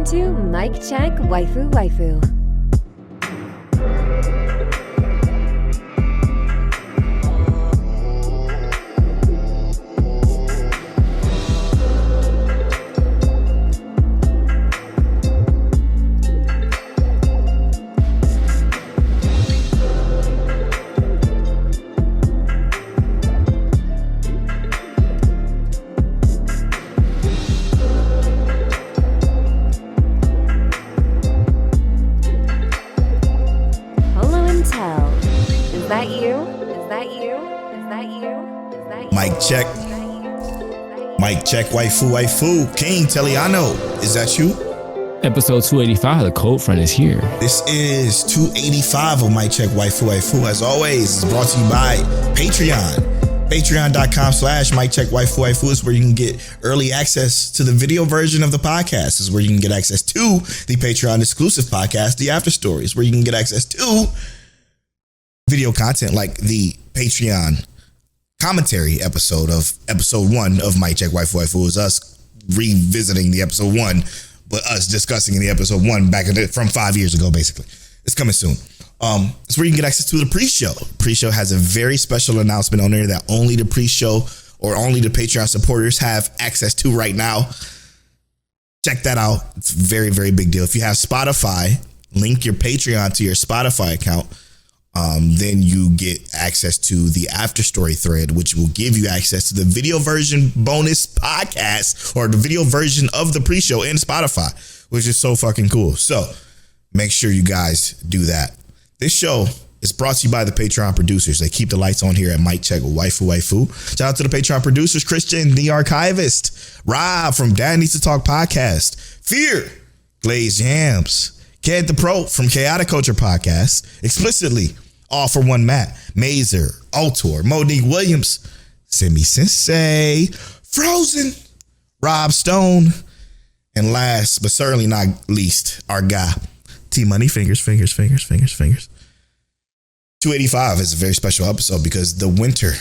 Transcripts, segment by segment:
Welcome to Mic Check Waifu Waifu. Check. Mic check, waifu. King Teliano, is that you? Episode 285, the Cold Front is here. This is 285 of Mic Check Waifu. As always, it's brought to you by Patreon. Patreon.com/Mic Check Waifu is where you can get early access to the video version of the podcast. This is where you can get access to the Patreon exclusive podcast, The After Stories, where you can get access to video content like the Patreon commentary episode of episode 1 of Mic Check Waifu. Is us revisiting the episode 1, but us discussing the episode 1 back from 5 years ago, basically. It's coming soon. It's where you can get access to the pre-show. Pre-show has a very special announcement on there that only the pre-show or only the Patreon supporters have access to right now. Check that out. It's a very, very big deal. If you have Spotify, link your Patreon to your Spotify account. Then you get access to the After Story thread, which will give you access to the video version bonus podcast or the video version of the pre-show in Spotify, which is so fucking cool. So make sure you guys do that. This show is brought to you by the Patreon producers. They keep the lights on here at Mic Check with Waifu. Shout out to the Patreon producers, Christian, the Archivist, Rob from Dad Needs to Talk Podcast, Fear, Glaze Jams, Ked the Pro from Chaotic Culture Podcast, Explicitly, All for One Matt, Mazer, Altor, Monique Williams, Semi Sensei, Frozen, Rob Stone, and last but certainly not least, our guy, T Money Fingers. 285 is a very special episode because the winter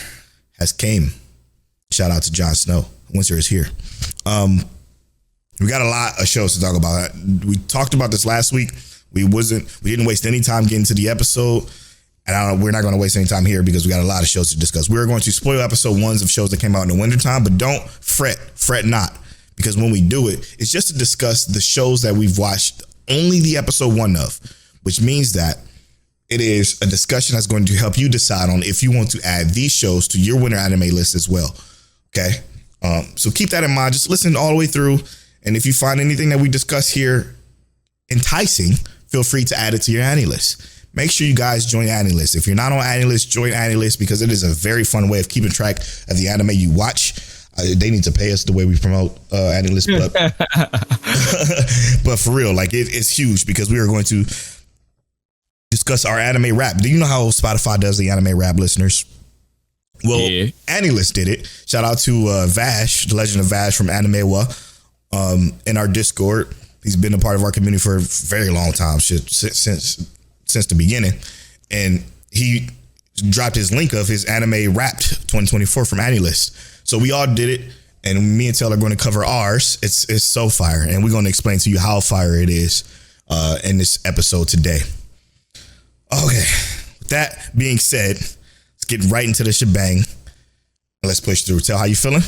has came. Shout out to Jon Snow. Winter is here. We got a lot of shows to talk about. We talked about this last week. We didn't waste any time getting to the episode. And we're not going to waste any time here because we got a lot of shows to discuss. We're going to spoil episode 1s of shows that came out in the wintertime, but don't fret not. Because when we do it, it's just to discuss the shows that we've watched only the episode 1 of, which means that it is a discussion that's going to help you decide on if you want to add these shows to your winter anime list as well. Okay. So keep that in mind. Just listen all the way through. And if you find anything that we discuss here enticing, feel free to add it to your anime list. Make sure you guys join AniList. If you're not on AniList, join AniList because it is a very fun way of keeping track of the anime you watch. They need to pay us the way we promote AniList, but for real, like it's huge because we are going to discuss our anime wrap. Do you know how Spotify does the anime wrap, listeners? Well, yeah. AniList did it. Shout out to Vash, the legend of Vash from Animewa, in our Discord. He's been a part of our community for a very long time, since the beginning, and he dropped his link of his anime wrapped 2024 from AniList. So we all did it, and me and Taylor are going to cover ours. It's so fire, and we're going to explain to you how fire it is in this episode today. Okay, with that being said, let's get right into the shebang. Let's push through. Tell, how you feeling?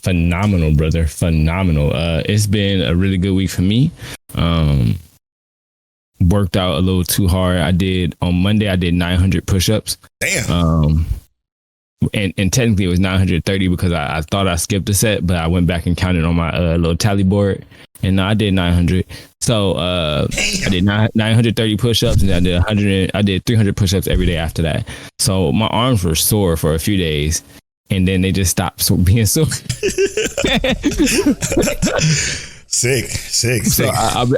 Phenomenal, brother. Phenomenal. It's been a really good week for me. Worked out a little too hard. On Monday I did 900 push-ups. Damn. And technically it was 930 because I thought I skipped a set, but I went back and counted on my little tally board, and I did 900. So I did 930 push-ups, and I did 300 push-ups every day after that. So my arms were sore for a few days, and then they just stopped being sore. Sick. So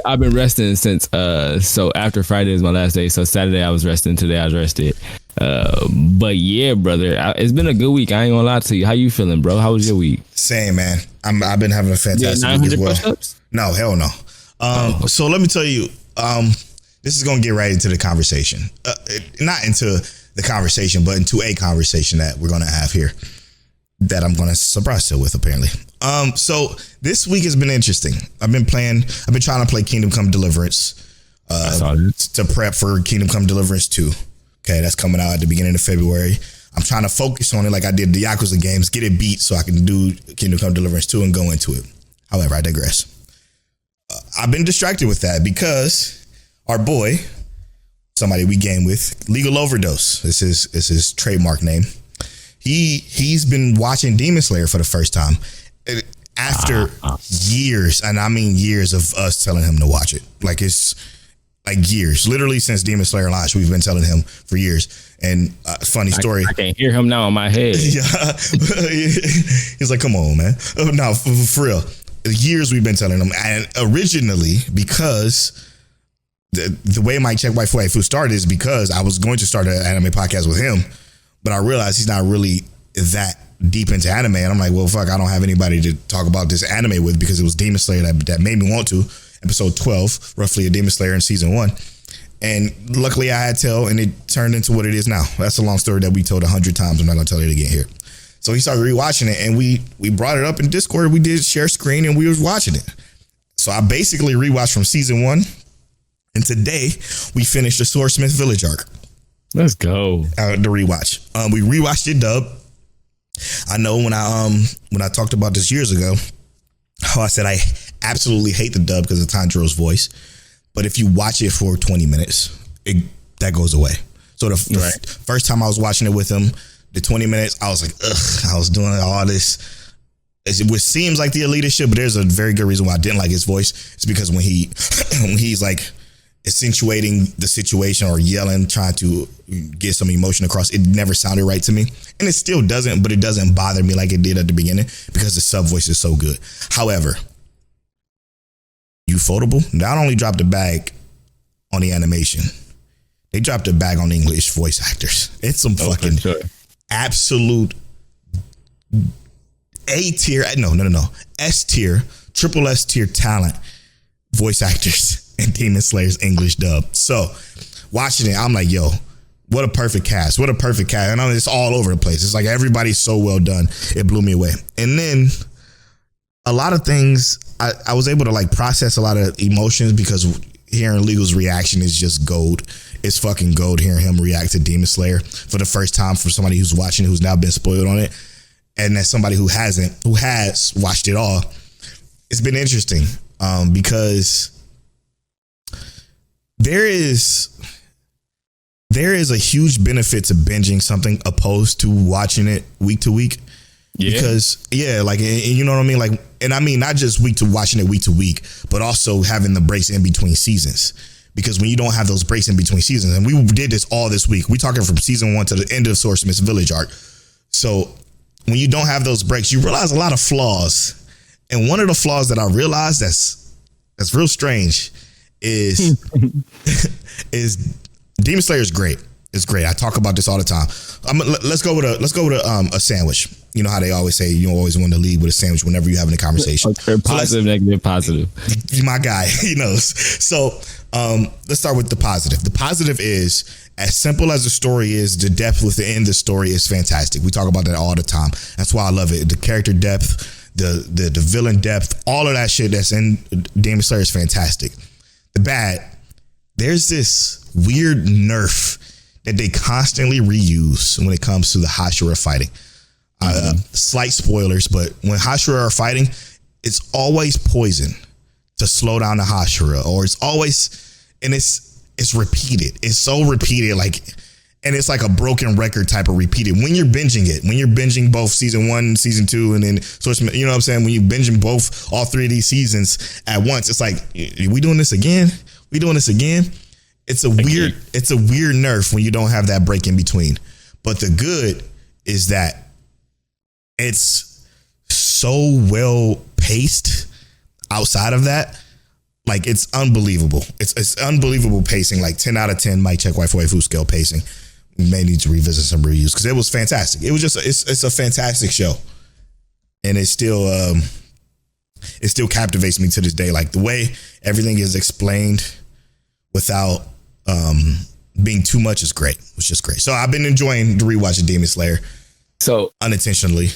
I've been resting since so after Friday is my last day. So Saturday I was resting. Today I was rested. But yeah, brother, it's been a good week. I ain't gonna lie to you. How you feeling, bro? How was your week? Same, man. I've been having a fantastic week as well. Push-ups? No, hell no. So let me tell you, this is gonna get right into the conversation. Not into the conversation, but into a conversation that we're gonna have here. that I'm going to surprise you with, apparently. So this week has been interesting. I've been trying to play Kingdom Come Deliverance to prep for Kingdom Come Deliverance 2. Okay, that's coming out at the beginning of February. I'm trying to focus on it like I did the Yakuza games, get it beat so I can do Kingdom Come Deliverance 2 and go into it. However, I digress. I've been distracted with that because our boy, somebody we game with, Legal Overdose, is his trademark name. He's been watching Demon Slayer for the first time after years, and I mean years of us telling him to watch it. Like it's like years, literally since Demon Slayer launched, we've been telling him for years. And funny story, I can't hear him now in my head. Yeah, he's like, "Come on, man!" No, for real. Years we've been telling him, and originally because the way my Check Waifu started is because I was going to start an anime podcast with him. But I realized he's not really that deep into anime. And I'm like, well, fuck, I don't have anybody to talk about this anime with because it was Demon Slayer that made me want to. Episode 12, roughly a Demon Slayer in season 1. And luckily I had tell, and it turned into what it is now. That's a long story that we told 100 times. I'm not going to tell it again here. So he started rewatching it, and we brought it up in Discord. We did share screen, and we was watching it. So I basically rewatched from season 1. And today we finished the Swordsmith Village arc. Let's go. The rewatch. We rewatched it dub. I know when I talked about this years ago, how I said I absolutely hate the dub because of Tanjiro's voice. But if you watch it for 20 minutes, that goes away. So the first time I was watching it with him, the 20 minutes, I was like, ugh, I was doing all this. It seems like the elitist shit, but there's a very good reason why I didn't like his voice. It's because when he's like accentuating the situation or yelling, trying to get some emotion across, it never sounded right to me. And it still doesn't, but it doesn't bother me like it did at the beginning because the sub voice is so good. However, Ufotable not only dropped a bag on the animation, they dropped a bag on English voice actors. It's some fucking absolute S tier, triple S tier talent voice actors in Demon Slayer's English dub. So watching it, I'm like, yo, what a perfect cast. What a perfect cast. And I mean, it's all over the place. It's like everybody's so well done. It blew me away. And then a lot of things, I was able to like process a lot of emotions because hearing Legal's reaction is just gold. It's fucking gold hearing him react to Demon Slayer for the first time for somebody who's watching, who's now been spoiled on it. And as somebody who has watched it all, it's been interesting because there is a huge benefit to binging something opposed to watching it week to week. Yeah. Because like, you know what I mean? Like, and I mean, not just watching it week to week, but also having the breaks in between seasons. Because when you don't have those breaks in between seasons, and we did this all this week, we talking from season 1 to the end of Swordsmith's Village arc. So when you don't have those breaks, you realize a lot of flaws. And one of the flaws that I realized that's real strange is Demon Slayer is great. It's great. I talk about this all the time. Let's go with a sandwich. You know how they always say you always want to lead with a sandwich whenever you're having a conversation. Positive, negative, positive. My guy, he knows. So let's start with the positive. The positive is, as simple as the story is, the depth within the story is fantastic. We talk about that all the time. That's why I love it. The character depth, the villain depth, all of that shit that's in Demon Slayer is fantastic. The bad, there's this weird nerf that they constantly reuse when it comes to the Hashira fighting. Slight spoilers, but when Hashira are fighting, it's always poison to slow down the Hashira, or it's always, and it's repeated. It's so repeated, like, and it's like a broken record type of repeated. When you're binging both season 1, season 2, and then you know what I'm saying? When you're binging all 3 of these seasons at once, it's like, we doing this again? We doing this again? It's a weird nerf when you don't have that break in between. But the good is that it's so well paced outside of that. Like, it's unbelievable. It's unbelievable pacing, like 10 out of 10 might check waifu scale pacing. We may need to revisit some reviews because it was fantastic. It was just, it's a fantastic show. And it still captivates me to this day. Like, the way everything is explained without being too much is great. It's just great. So I've been enjoying the rewatch of Demon Slayer. So unintentionally.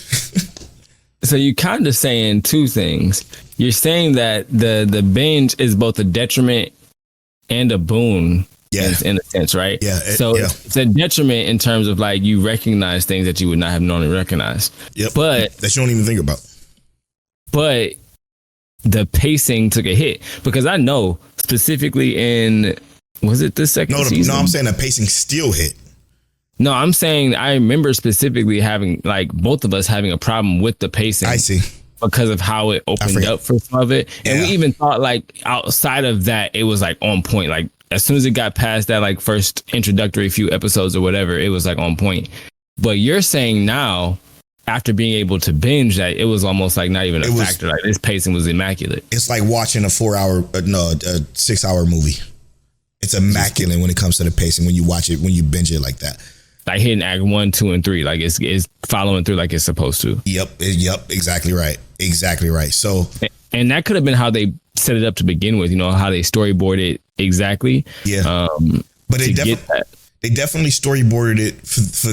So you're kind of saying two things. You're saying that the binge is both a detriment and a boon. Yeah. In a sense, right? Yeah. It's a detriment in terms of like you recognize things that you would not have normally recognized. Yep. But that you don't even think about. But the pacing took a hit because I know specifically in, was it the second season? No, I'm saying the pacing still hit. No, I'm saying I remember specifically having like both of us having a problem with the pacing. I see. Because of how it opened up for some of it. And we even thought like outside of that, it was like on point. Like as soon as it got past that like first introductory few episodes or whatever, it was like on point. But you're saying now, after being able to binge that, it was almost like not even a factor. Like this pacing was immaculate. It's like watching a 6-hour movie. It's immaculate when it comes to the pacing when you watch it, when you binge it like that. Like hitting act 1, 2, and 3, like it's following through like it's supposed to. Yep, exactly right. So, and that could have been how they set it up to begin with. You know how they storyboarded it exactly. Yeah, but they definitely storyboarded it for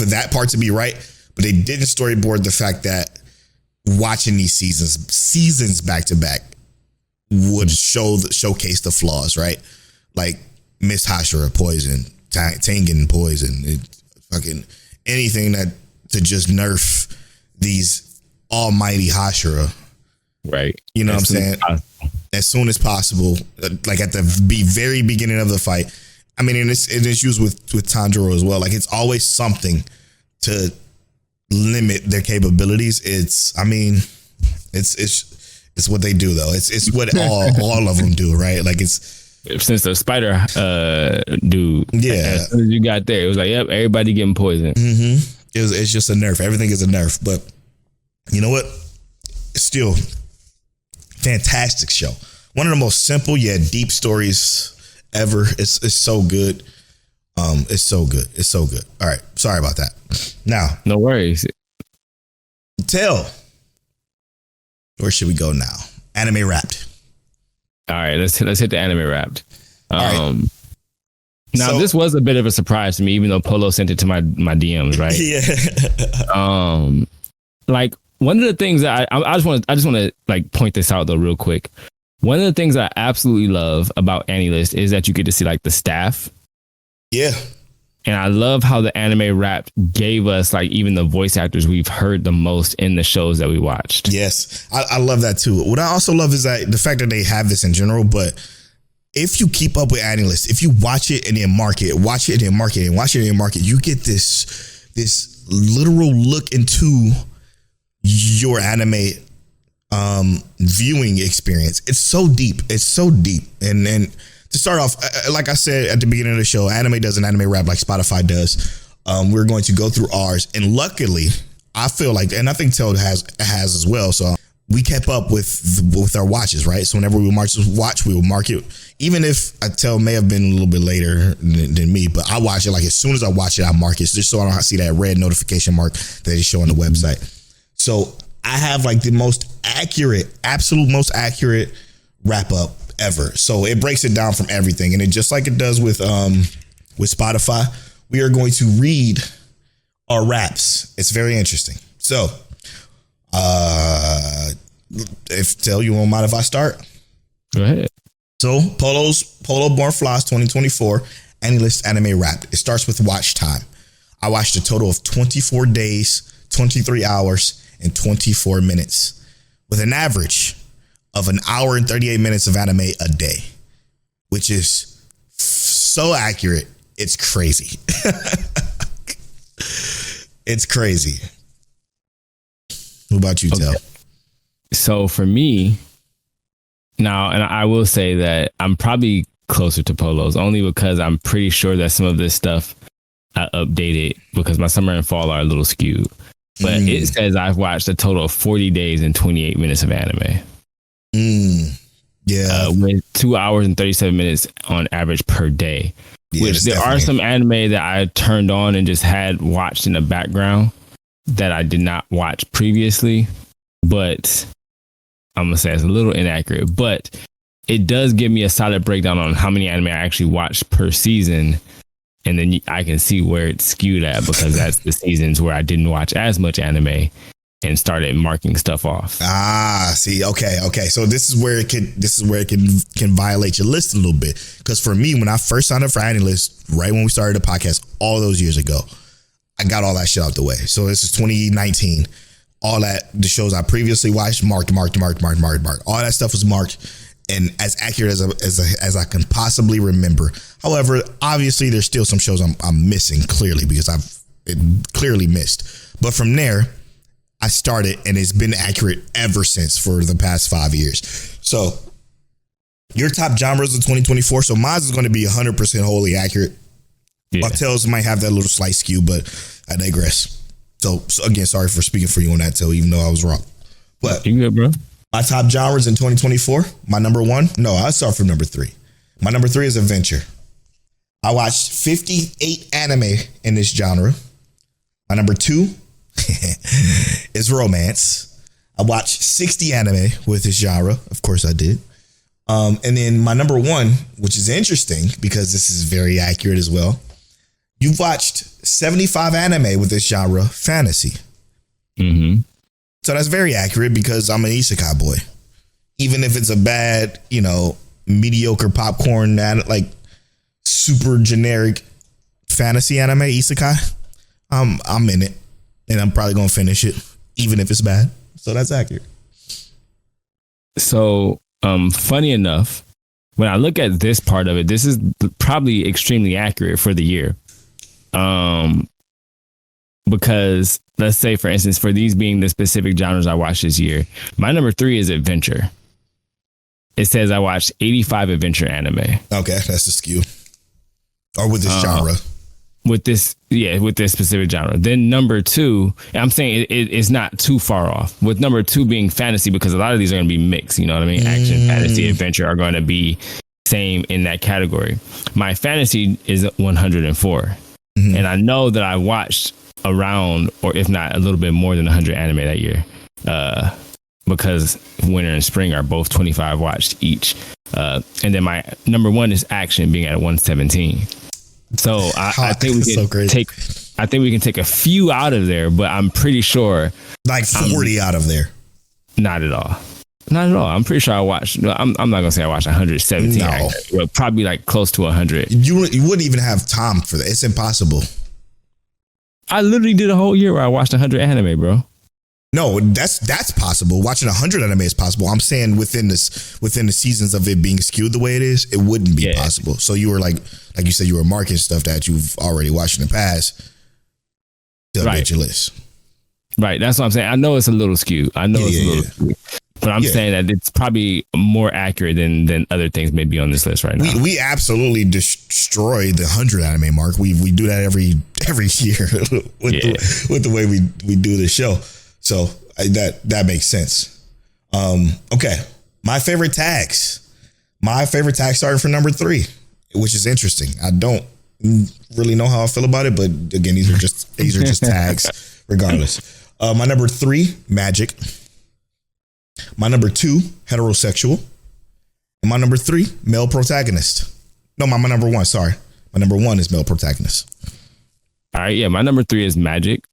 that part to be right. But they didn't storyboard the fact that watching these seasons back to back would showcase the flaws, right? Like Miss Hashira poison. Tengen poison, fucking anything that to just nerf these almighty Hashira, right? You know what I'm saying? As soon as possible, like at the very beginning of the fight. I mean, and it's used with Tanjiro as well. Like it's always something to limit their capabilities. It's what they do though. It's what all of them do, right? Like it's. Since the spider dude, as soon as you got there, it was like, yep, everybody getting poisoned. Mm-hmm. It's just a nerf. Everything is a nerf. But you know what? It's still fantastic show. One of the most simple yet deep stories ever. It's so good. It's so good. It's so good. All right. Sorry about that. Now, no worries. Where should we go now? Anime Wrapped. All right, let's hit the Anime Wrapped. Now this was a bit of a surprise to me, even though Polo sent it to my DMs, right? Yeah. Like one of the things that I just want to like point this out though real quick. One of the things I absolutely love about AniList is that you get to see like the staff. Yeah. And I love how the Anime Wrapped gave us like even the voice actors we've heard the most in the shows that we watched. Yes, I love that too. What I also love is that the fact that they have this in general, but if you keep up with AniList, if you watch it and then mark it, watch it and then mark it, and watch it and then mark it, you get this literal look into your anime viewing experience. It's so deep. And then to start off, like I said at the beginning of the show, anime does an anime wrap like Spotify does. We're going to go through ours, and luckily, I feel like, and I think Tel has as well. So we kept up with our watches, right? So whenever we watch, we will mark it. Even if Tel may have been a little bit later than me, but I watch it like as soon as I watch it, I mark it just so I don't see that red notification mark that they show on the website. So I have like the absolute most accurate wrap up ever. So it breaks it down from everything, and it just like it does with Spotify, we are going to read our raps. It's very interesting. So if Tel, you won't mind if I start? Go ahead. So Polo Born Floss 2024 AniList Anime Wrap. It starts with watch time. I watched a total of 24 days, 23 hours, and 24 minutes with an average of an hour and 38 minutes of anime a day, which is so accurate. It's crazy. It's crazy. What about you, Tel? So for me now, and I will say that I'm probably closer to Polo's only because I'm pretty sure that some of this stuff I updated because my summer and fall are a little skewed. But it says I've watched a total of 40 days and 28 minutes of anime. Yeah. With 2 hours and 37 minutes on average per day. Yeah, which there are some anime that I turned on and just had watched in the background that I did not watch previously. But I'm going to say it's a little inaccurate. But it does give me a solid breakdown on how many anime I actually watched per season And then I can see where it's skewed at, because that's the seasons where I didn't watch as much anime and started marking stuff off. See, okay. So this is where it can violate your list a little bit. Because for me, when I first signed up for AniList, right when we started the podcast all those years ago, I got all that shit out the way. So this is 2019. All the shows I previously watched, marked. All that stuff was marked and as accurate as I can possibly remember. However, obviously there's still some shows I'm missing clearly, because I've clearly missed. But from there, I started, and it's been accurate ever since for the past 5 years. So your top genres of 2024. So mine is going to be 100% wholly accurate. Yeah. Tales might have that little slight skew, but I digress. So again, sorry for speaking for you on that, Tail, even though I was wrong. But you good, bro? My top genres in 2024. My number one. No, I'll start from number 3. My number 3 is adventure. I watched 58 anime in this genre. My number 2 is romance. I watched 60 anime with this genre. Of course I did. And then my number 1, which is interesting because this is very accurate as well. You've watched 75 anime with this genre, fantasy. Mm-hmm. So that's very accurate because I'm an isekai boy. Even if it's a bad, mediocre popcorn, like super generic fantasy anime, isekai, I'm in it. And I'm probably going to finish it, even if it's bad. So that's accurate. So, funny enough, when I look at this part of it, this is probably extremely accurate for the year. Because let's say, for instance, for these being the specific genres I watched this year, my number 3 is adventure. It says I watched 85 adventure anime. Okay, that's the skew. Or with this genre. With this specific genre. Then number 2, I'm saying it's not too far off. With number 2 being fantasy, because a lot of these are going to be mixed. You know what I mean? Action, fantasy, adventure are going to be same in that category. My fantasy is 104. Mm-hmm. And I know that I watched around, or if not a little bit more than 100 anime that year. Because winter and spring are both 25 watched each. And then my number 1 is action, being at 117. So I think we can take a few out of there, but I'm pretty sure like 40 out of there. Not at all. I'm pretty sure I watched. I'm not gonna say I watched 117. No. But probably like close to 100. You wouldn't even have time for that. It's impossible. I literally did a whole year where I watched 100 anime, bro. No, that's possible. Watching 100 anime is possible. I'm saying within the seasons of it being skewed the way it is, it wouldn't be possible. So you were like you said, you were marking stuff that you've already watched in the past to update your list. Right. That's what I'm saying. I know it's a little skewed. Skewed. But I'm saying that it's probably more accurate than other things maybe on this list right now. We absolutely destroy the 100 anime mark. We do that every year with the way we do this show. So that makes sense. Okay. My favorite tags started from number 3, which is interesting. I don't really know how I feel about it, but again, these are just tags regardless. My number 3, magic. My number 2, heterosexual. And my number 3, male protagonist. No, my number 1, sorry. My number 1 is male protagonist. All right, yeah, my number 3 is magic.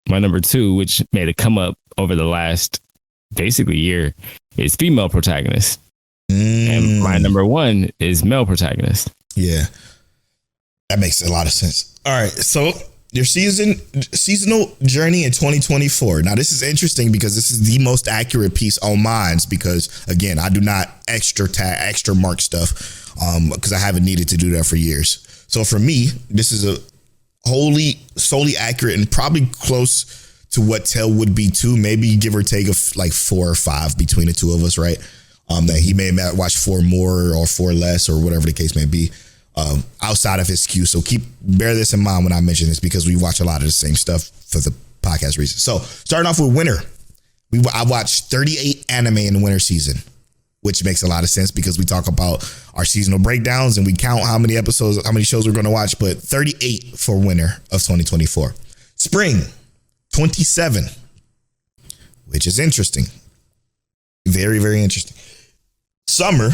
My number 2, which made it come up over the last basically year, is female protagonist. And my number 1 is male protagonist. Yeah, that makes a lot of sense. All right, so your seasonal journey in 2024. Now, this is interesting because this is the most accurate piece on mine because, again, I do not extra mark stuff because I haven't needed to do that for years. So for me, this is a solely accurate and probably close to what Tell would be too. Maybe give or take like 4 or 5 between the two of us, right? That he may watch 4 more or 4 less or whatever the case may be. Outside of his skew. So bear this in mind when I mention this because we watch a lot of the same stuff for the podcast reasons. So starting off with winter, I watched 38 anime in the winter season, which makes a lot of sense because we talk about our seasonal breakdowns and we count how many shows we're going to watch, but 38 for winter of 2024. Spring, 27, which is interesting. Very, very interesting. Summer,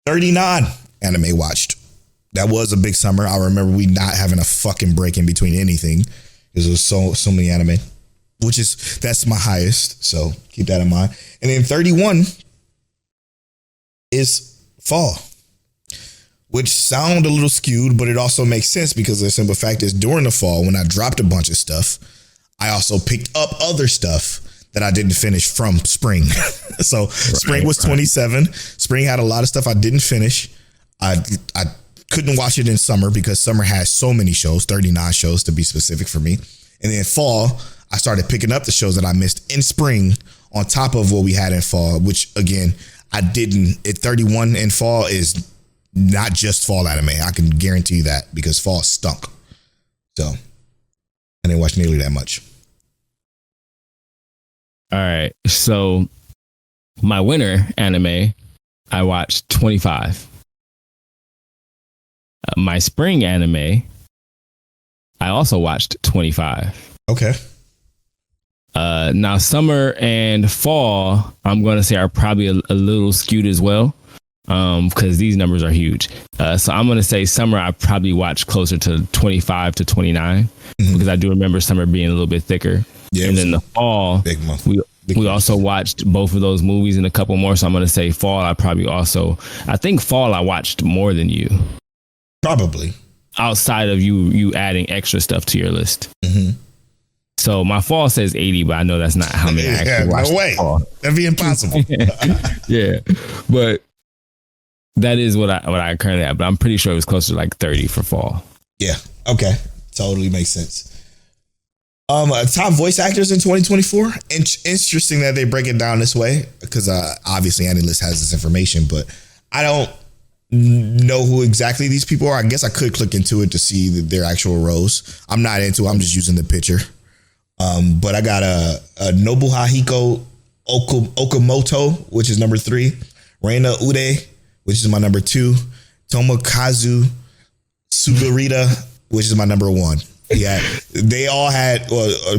39 anime watched. That was a big summer. I remember we not having a fucking break in between anything because there was so many anime, that's my highest. So keep that in mind. And then 31 is fall, which sound a little skewed, but it also makes sense because the simple fact is during the fall, when I dropped a bunch of stuff, I also picked up other stuff that I didn't finish from spring. So spring was 27. Spring had a lot of stuff I didn't finish. I couldn't watch it in summer because summer has so many shows, 39 shows to be specific for me. And then fall, I started picking up the shows that I missed in spring on top of what we had in fall, which again, I didn't. 31 in fall is not just fall anime. I can guarantee you that because fall stunk. So I didn't watch nearly that much. All right. So my winter anime, I watched 25. My spring anime, I also watched 25. Okay. Now summer and fall, I'm going to say are probably a little skewed as well. Because these numbers are huge. So I'm going to say summer, I probably watched closer to 25 to 29 because I do remember summer being a little bit thicker. Yeah, and then the fall, big month. We also watched both of those movies and a couple more. So I'm going to say fall, I think fall I watched more than you. Probably. Outside of you adding extra stuff to your list. Mm-hmm. So my fall says 80, but I know that's not how many I actually watched. No way. Fall. That'd be impossible. Yeah. But that is what I currently have, but I'm pretty sure it was closer to like 30 for fall. Yeah. Okay. Totally makes sense. Top voice actors in 2024. Interesting that they break it down this way because obviously AniList has this information, but I don't know who exactly these people are. I guess I could click into it to see their actual roles. I'm not into it. I'm just using the picture. But I got a Nobuhiko Okamoto, which is number 3. Reina Ude, which is my number 2. Tomokazu Sugarita, which is my number 1. Yeah, they all had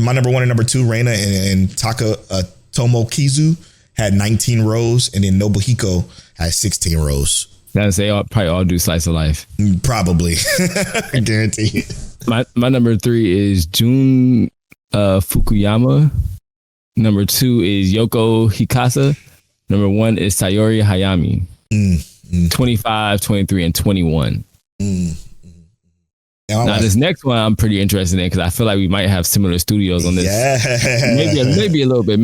my number 1 and number 2, Reina and Tomokizu had 19 rows, and then Nobuhiko had 16 rows. They probably all do slice of life. Probably, I guarantee it. My number 3 is Jun Fukuyama. Number 2 is Yoko Hikasa. Number 1 is Sayori Hayami. 25, 23, and 21. Now this next one I'm pretty interested in because I feel like we might have similar studios on this. Yeah. Maybe a little bit.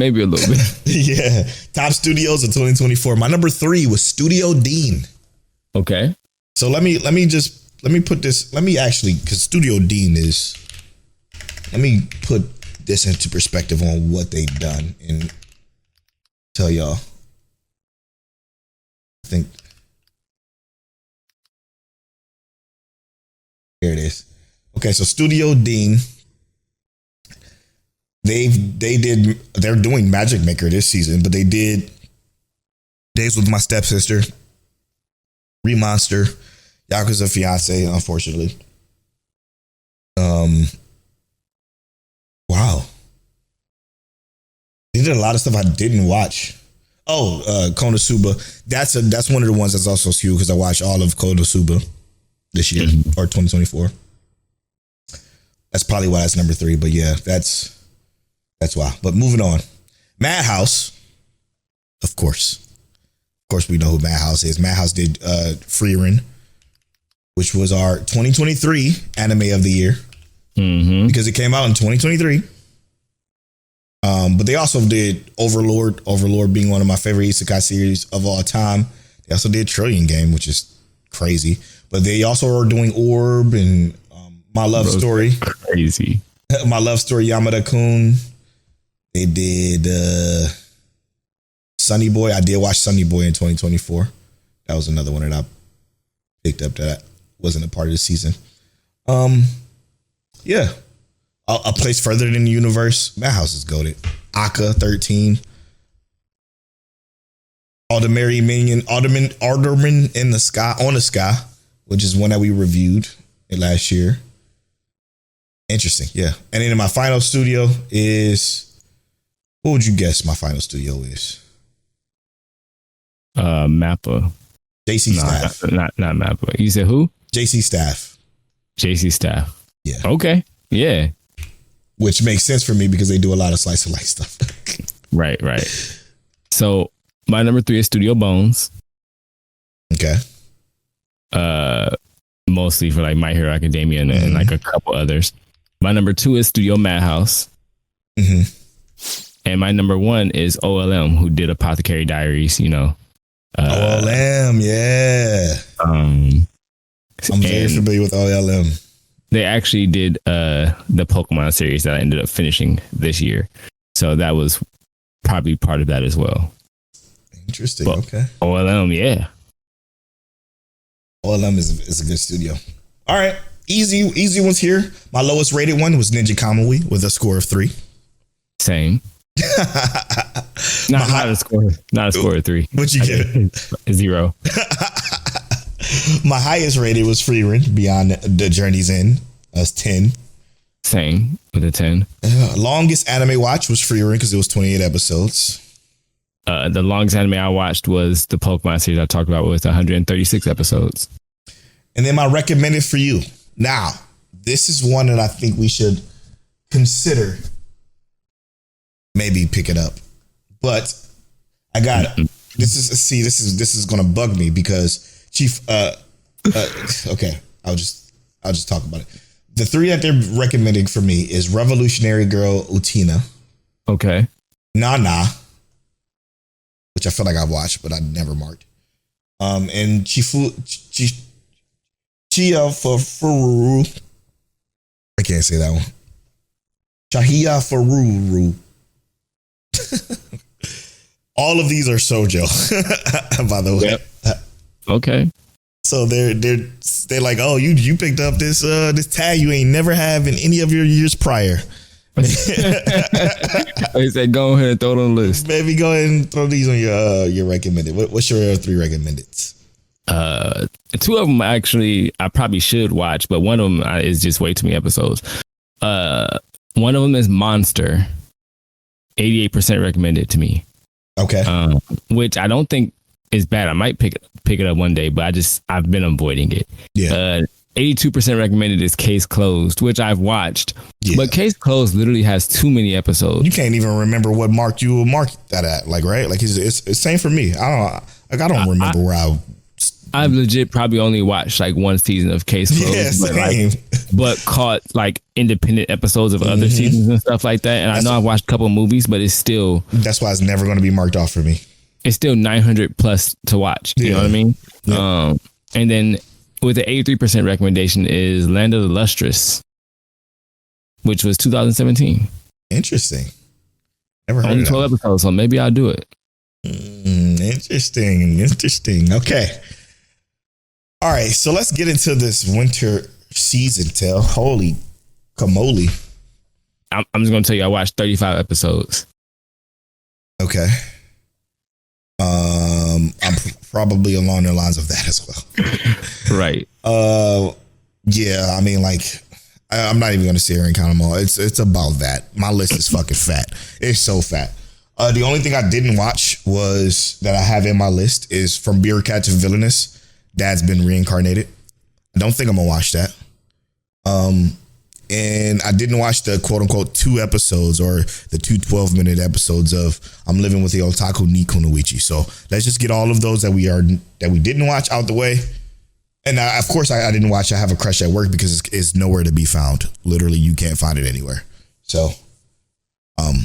Yeah. Top studios of 2024. My number 3 was Studio Dean. Okay. So let me put this. Because Studio Dean is. Let me put this into perspective on what they've done and tell y'all. I think. Here it is. Okay, so Studio Dean. They're doing Magic Maker this season, but they did Days with My Stepsister, Remonster, Yakuza Fiance, unfortunately. Wow. They did a lot of stuff I didn't watch. Konosuba. That's one of the ones that's also skewed because I watched all of Konosuba this year or 2024. That's probably why that's number 3. But yeah, that's why. But moving on. Madhouse, of course. Of course, we know who Madhouse is. Madhouse did Frieren, which was our 2023 anime of the year because it came out in 2023. But they also did Overlord. Overlord being one of my favorite isekai series of all time. They also did Trillion Game, which is crazy. But they also are doing Orb and My Love Story. Crazy. My Love Story, Yamada-kun. They did Sunny Boy. I did watch Sunny Boy in 2024. That was another one that I picked up that wasn't a part of the season. Yeah. A place further in the universe. Madhouse is goated. Aka 13. Alderman in the Sky, on the Sky, which is one that we reviewed last year. Interesting, yeah. And then my final studio is, what would you guess my final studio is? Mappa. JC Staff. Not Mappa. You said who? JC Staff. JC Staff. Yeah. Okay. Yeah. Which makes sense for me because they do a lot of slice of life stuff. Right. So my number 3 is Studio Bones. Okay. Mostly for like My Hero Academia and like a couple others. My number 2 is Studio Madhouse. And my number 1 is OLM, who did Apothecary Diaries, OLM, yeah. I'm very familiar with OLM. They actually did the Pokemon series that I ended up finishing this year. So that was probably part of that as well. Interesting. But okay. OLM, yeah. OLM is a good studio. All right. Easy ones here. My lowest rated one was Ninja Kamui with a score of 3. Same. Not a score of 3. What you get? 0. My highest rated was Freerun Beyond the Journey's End. That's 10. Same with a 10. Longest anime watch was Freerun because it was 28 episodes. The longest anime I watched was the Pokemon series I talked about with 136 episodes. And then my recommended for you. Now, this is one that I think we should consider maybe pick it up. But I got this is gonna bug me because Chief okay, I'll just talk about it. The 3 that they're recommending for me is Revolutionary Girl Utina. Okay. Nana, which I feel like I've watched, but I never marked. And Chia Fururu. I can't say that one. Chahia Fururu. All of these are Shoujo, by the way. Yep. Okay. So they're like, oh, you picked up this tag you ain't never have in any of your years prior. They said go ahead and throw it on the list. Baby, go ahead and throw these on your recommended. What's your 3 recommendeds? 2 of them actually I probably should watch, but one of them is just way too many episodes. One of them is Monster. 88% recommended to me. Okay. Which I don't think is bad. I might pick it up one day, but I've been avoiding it. Yeah. 82% recommended is Case Closed, which I've watched. Yeah. But Case Closed literally has too many episodes. You can't even remember what mark you will mark that at, like, right? Like it's same for me. I don't remember where I've legit probably only watched like one season of Case Closed, yeah, but caught like independent episodes of other seasons and stuff like that. And I know I've watched a couple of movies, but it's still that's why it's never going to be marked off for me. It's still 900 plus to watch. You know what I mean? Yeah. And then with the 83% recommendation is Land of the Lustrous, which was 2017. Interesting. Never heard only of 12 episodes, so maybe I'll do it. Interesting. Okay. All right, so let's get into this winter season, Tell. Holy camole. I'm just going to tell you, I watched 35 episodes. Okay. I'm probably along the lines of that as well. Right. Yeah, I mean, like, I'm not even going to sit here and count them all. It's about that. My list is fucking fat. It's so fat. The only thing I didn't watch that I have in my list is From Bureaucrat to Villainous. Dad's Been Reincarnated. I don't think I'm gonna watch that. And I didn't watch the quote unquote 2 episodes or the 2 12-minute episodes of I'm Living with the Otaku ni Kunoichi. So let's just get all of those that we didn't watch out the way. And of course I didn't watch I Have a Crush at Work because it's nowhere to be found. Literally, you can't find it anywhere. So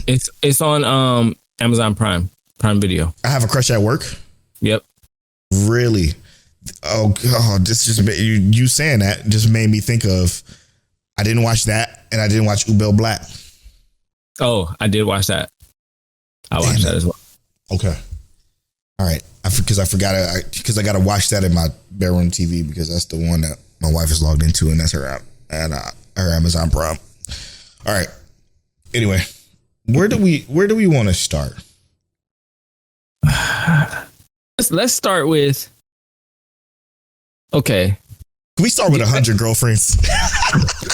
it's on Amazon Prime Video. I Have a Crush at Work. Yep. Really? Oh God! This just you saying that just made me think of. I didn't watch that, and I didn't watch Ubel Blatt. Oh, I did watch that. I watched that as well. Okay. All right. Because I forgot because I got to watch that in my bedroom TV because that's the one that my wife is logged into, and that's her app and her Amazon Prime. All right. Anyway, where do we want to start? Let's start with. Okay. Can we start with 100 Girlfriends?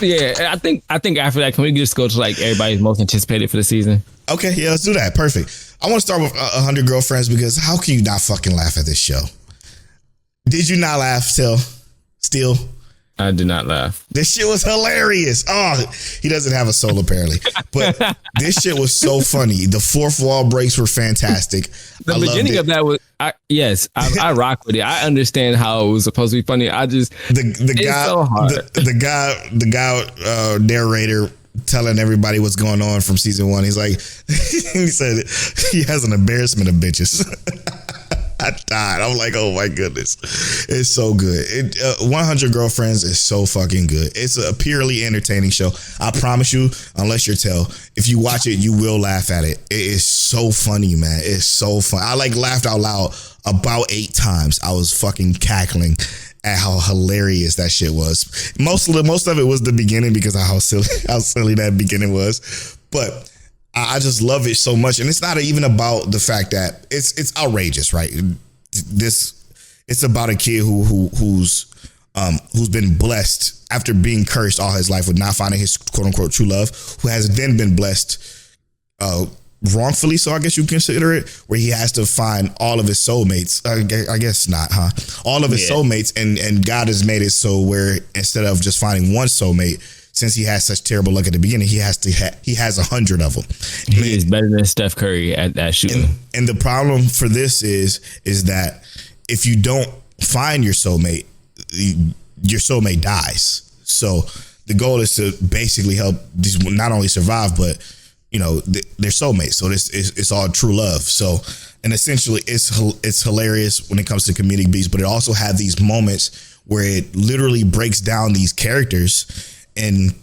Yeah, I think after that, can we just go to like everybody's most anticipated for the season? Okay, yeah, let's do that. Perfect. I want to start with 100 Girlfriends because how can you not fucking laugh at this show? Did you not laugh still? I did not laugh. This shit was hilarious. Oh, he doesn't have a soul apparently, but this shit was so funny. The fourth wall breaks were fantastic. The beginning of that was, I rock with it. I understand how it was supposed to be funny. I just the guy, so hard. the guy narrator telling everybody what's going on from season 1. He's like, he said he has an embarrassment of bitches. I died. I'm like, oh my goodness, it's so good. 100 Girlfriends is so fucking good. It's a purely entertaining show. I promise you, unless you're Tell, if you watch it, you will laugh at it. It is so funny, man. It's so fun. I like laughed out loud about 8 times. I was fucking cackling at how hilarious that shit was. Most of it was the beginning because of how silly that beginning was, but I just love it so much. And it's not even about the fact that it's outrageous, right? It's about a kid who's been blessed after being cursed all his life with not finding his quote unquote true love, who has then been blessed wrongfully, so I guess you consider it, where he has to find all of his soulmates. I guess not, huh? All of his soulmates, and God has made it so where instead of just finding one soulmate, since he has such terrible luck at the beginning, he has 100 of them. He is better than Steph Curry at that shooting. And the problem for this is that if you don't find your soulmate dies. So the goal is to basically help these not only survive, but they're soulmates. So it's all true love. So, and essentially it's hilarious when it comes to comedic beats, but it also had these moments where it literally breaks down these characters. And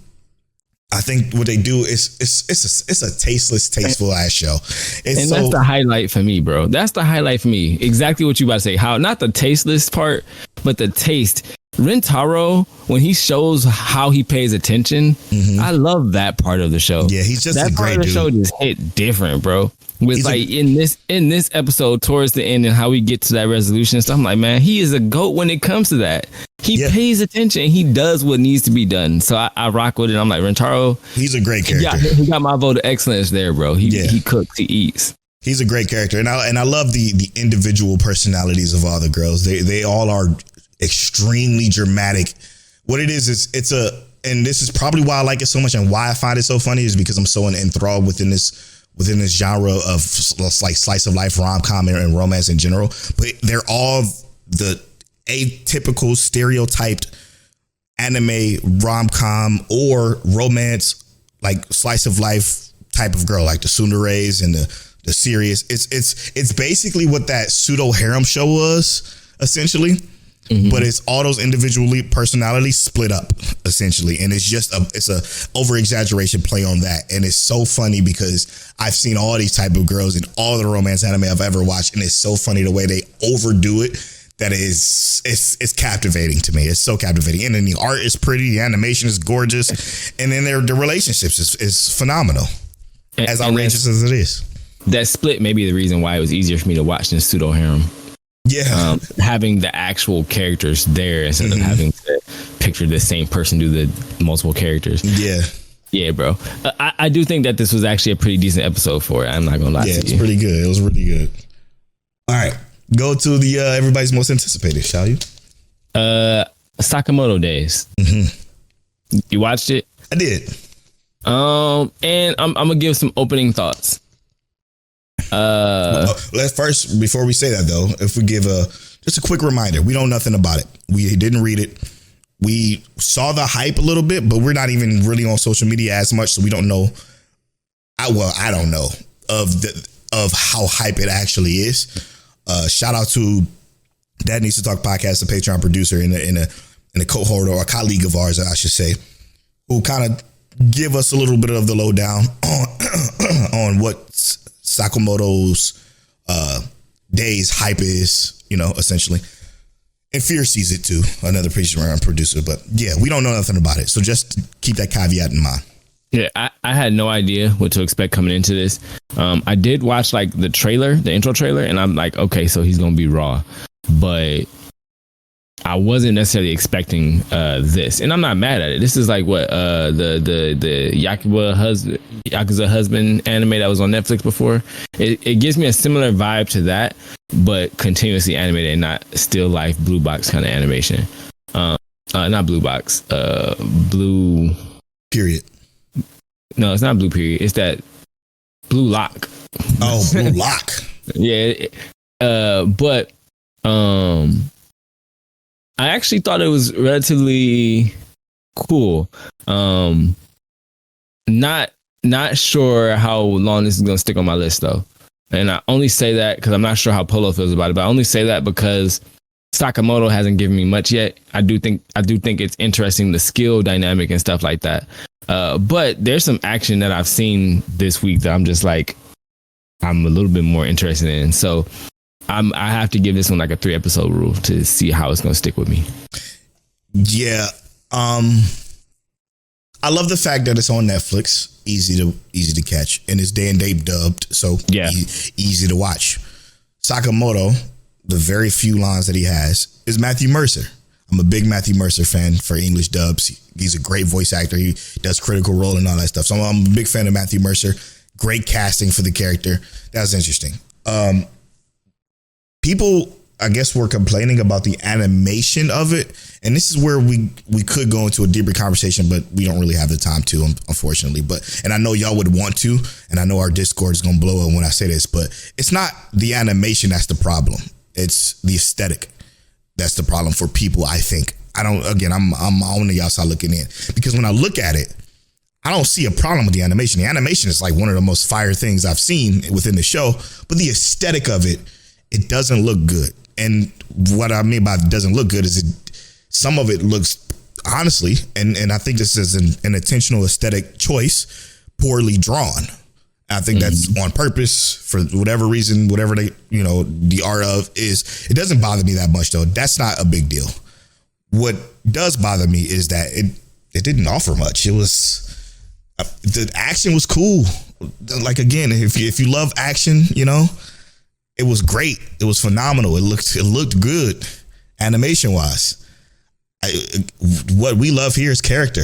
I think what they do is it's a tasteful ass show. That's the highlight for me, bro. That's the highlight for me. Exactly what you about to say. How not the tasteless part, but the taste. Rentaro, when he shows how he pays attention, I love that part of the show. Yeah, he's just that a part great of the dude. show just hit different, bro. With in this episode towards the end and how we get to that resolution and stuff, I'm like, man, he is a GOAT when it comes to that. He pays attention. He does what needs to be done. So I rock with it. I'm like, Rentaro, he's a great character. He got my vote of excellence there, bro. He cooks, he eats. He's a great character, and I love the individual personalities of all the girls. They all are extremely dramatic. What it is and this is probably why I like it so much and why I find it so funny is because I'm so enthralled within this genre of like slice of life rom-com and romance in general. But they're all the atypical stereotyped anime rom-com or romance like slice of life type of girl, like the tsunderes and the serious. It's basically what that pseudo harem show was essentially. But it's all those individual personalities split up essentially, and it's just a over exaggeration play on that, and it's so funny because I've seen all these type of girls in all the romance anime I've ever watched, and it's so funny the way they overdo it that it's captivating to me. It's so captivating, and then the art is pretty, the animation is gorgeous, and then the relationships is phenomenal, as outrageous as it is. That split may be the reason why it was easier for me to watch than pseudo harem. Yeah, having the actual characters there instead of having to picture the same person do the multiple characters. Yeah, bro. I do think that this was actually a pretty decent episode for it. I'm not gonna lie to you. It's pretty good. It was really good. All right, go to the everybody's most anticipated, shall you? Sakamoto Days. You watched it? I did. And I'm gonna give some opening thoughts. Let's first, before we say that though, if we give just a quick reminder, we know nothing about it. We didn't read it. We saw the hype a little bit, but we're not even really on social media as much, so we don't know. I don't know of how hype it actually is. Shout out to Dad Needs to Talk podcast, the Patreon producer in a cohort or a colleague of ours, I should say, who kind of give us a little bit of the lowdown on what Sakamoto's Days hype is, essentially. And Fear sees it too, another Patreon producer. But yeah, we don't know nothing about it. So just keep that caveat in mind. Yeah, I had no idea what to expect coming into this. I did watch like the intro trailer, and I'm like, okay, so he's going to be raw. But I wasn't necessarily expecting this, and I'm not mad at it. This is like what the Yakuza Husband anime that was on Netflix before. It gives me a similar vibe to that, but continuously animated and not still life blue box kind of animation. not Blue Box. Blue. Period. No, it's not Blue Period. It's that Blue Lock. Oh, Blue Lock. Yeah. But I actually thought it was relatively cool. Not sure how long this is gonna stick on my list though. And I only say that because I'm not sure how Polo feels about it, but I only say that because Sakamoto hasn't given me much yet. I do think it's interesting, the skill dynamic and stuff like that. But there's some action that I've seen this week that I'm just like, I'm a little bit more interested in. So I have to give this one like a 3-episode rule to see how it's gonna stick with me. Yeah. I love the fact that it's on Netflix. Easy to catch, and it's day and date dubbed, so yeah, easy to watch. Sakamoto, the very few lines that he has is Matthew Mercer. I'm a big Matthew Mercer fan for English dubs. He's a great voice actor. He does Critical Role and all that stuff. So I'm a big fan of Matthew Mercer. Great casting for the character. That was interesting. People, I guess, were complaining about the animation of it. And this is where we could go into a deeper conversation, but we don't really have the time to, unfortunately. And I know y'all would want to, and I know our Discord is going to blow up when I say this, but it's not the animation that's the problem. It's the aesthetic that's the problem for people, I think. I'm on the outside looking in. Because when I look at it, I don't see a problem with the animation. The animation is like one of the most fire things I've seen within the show, but the aesthetic of it doesn't look good. And what I mean by it doesn't look good is some of it looks, honestly, and I think this is an intentional aesthetic choice, poorly drawn. I think that's on purpose for whatever reason, whatever the art of is. It doesn't bother me that much though. That's not a big deal. What does bother me is that it didn't offer much. It was, the action was cool. Like, again, if you love action, it was great. It was phenomenal. It looked good animation wise. What we love here is character,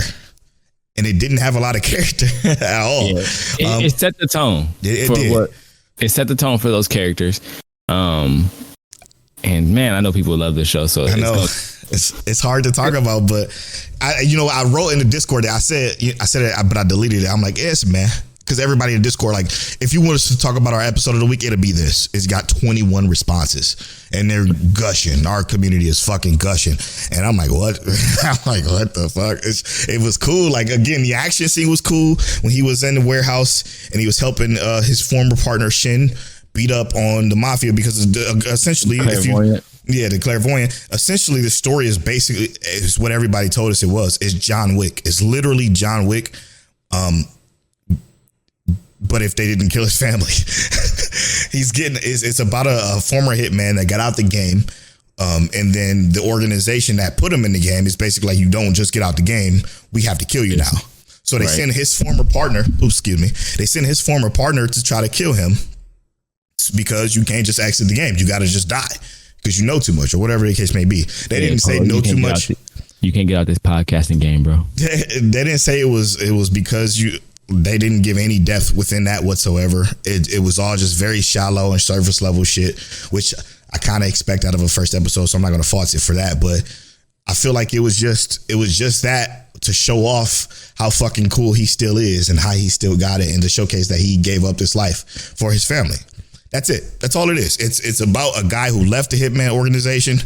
and it didn't have a lot of character at all. Yeah. It set the tone. It set the tone for those characters. And man, I know people love this show, so I know it's hard to talk about. But I wrote in the Discord that I said it, but I deleted it. I'm like, yes, man. Because everybody in Discord, like, if you want us to talk about our episode of the week, it'll be this. It's got 21 responses, and they're gushing. Our community is fucking gushing, and I'm like, what? I'm like, what the fuck? It was cool. Like, again, the action scene was cool when he was in the warehouse and he was helping his former partner Shin beat up on the mafia because essentially, the clairvoyant. Essentially, the story is what everybody told us it was. It's John Wick. It's literally John Wick. But if they didn't kill his family, it's about a former hitman that got out the game. And then the organization that put him in the game is basically like, you don't just get out the game. We have to kill you now. So they send his former partner, they send his former partner to try to kill him because you can't just exit the game. You got to just die because you know too much or whatever the case may be. They didn't say know too much. You can't get out this podcasting game, bro. They didn't say it was because they didn't give any depth within that whatsoever. It was all just very shallow and surface level shit, which I kind of expect out of a first episode. So I'm not going to fault it for that. But I feel like it was just that to show off how fucking cool he still is and how he still got it, and to showcase that he gave up his life for his family. That's it. That's all it is. It's about a guy who left the hitman organization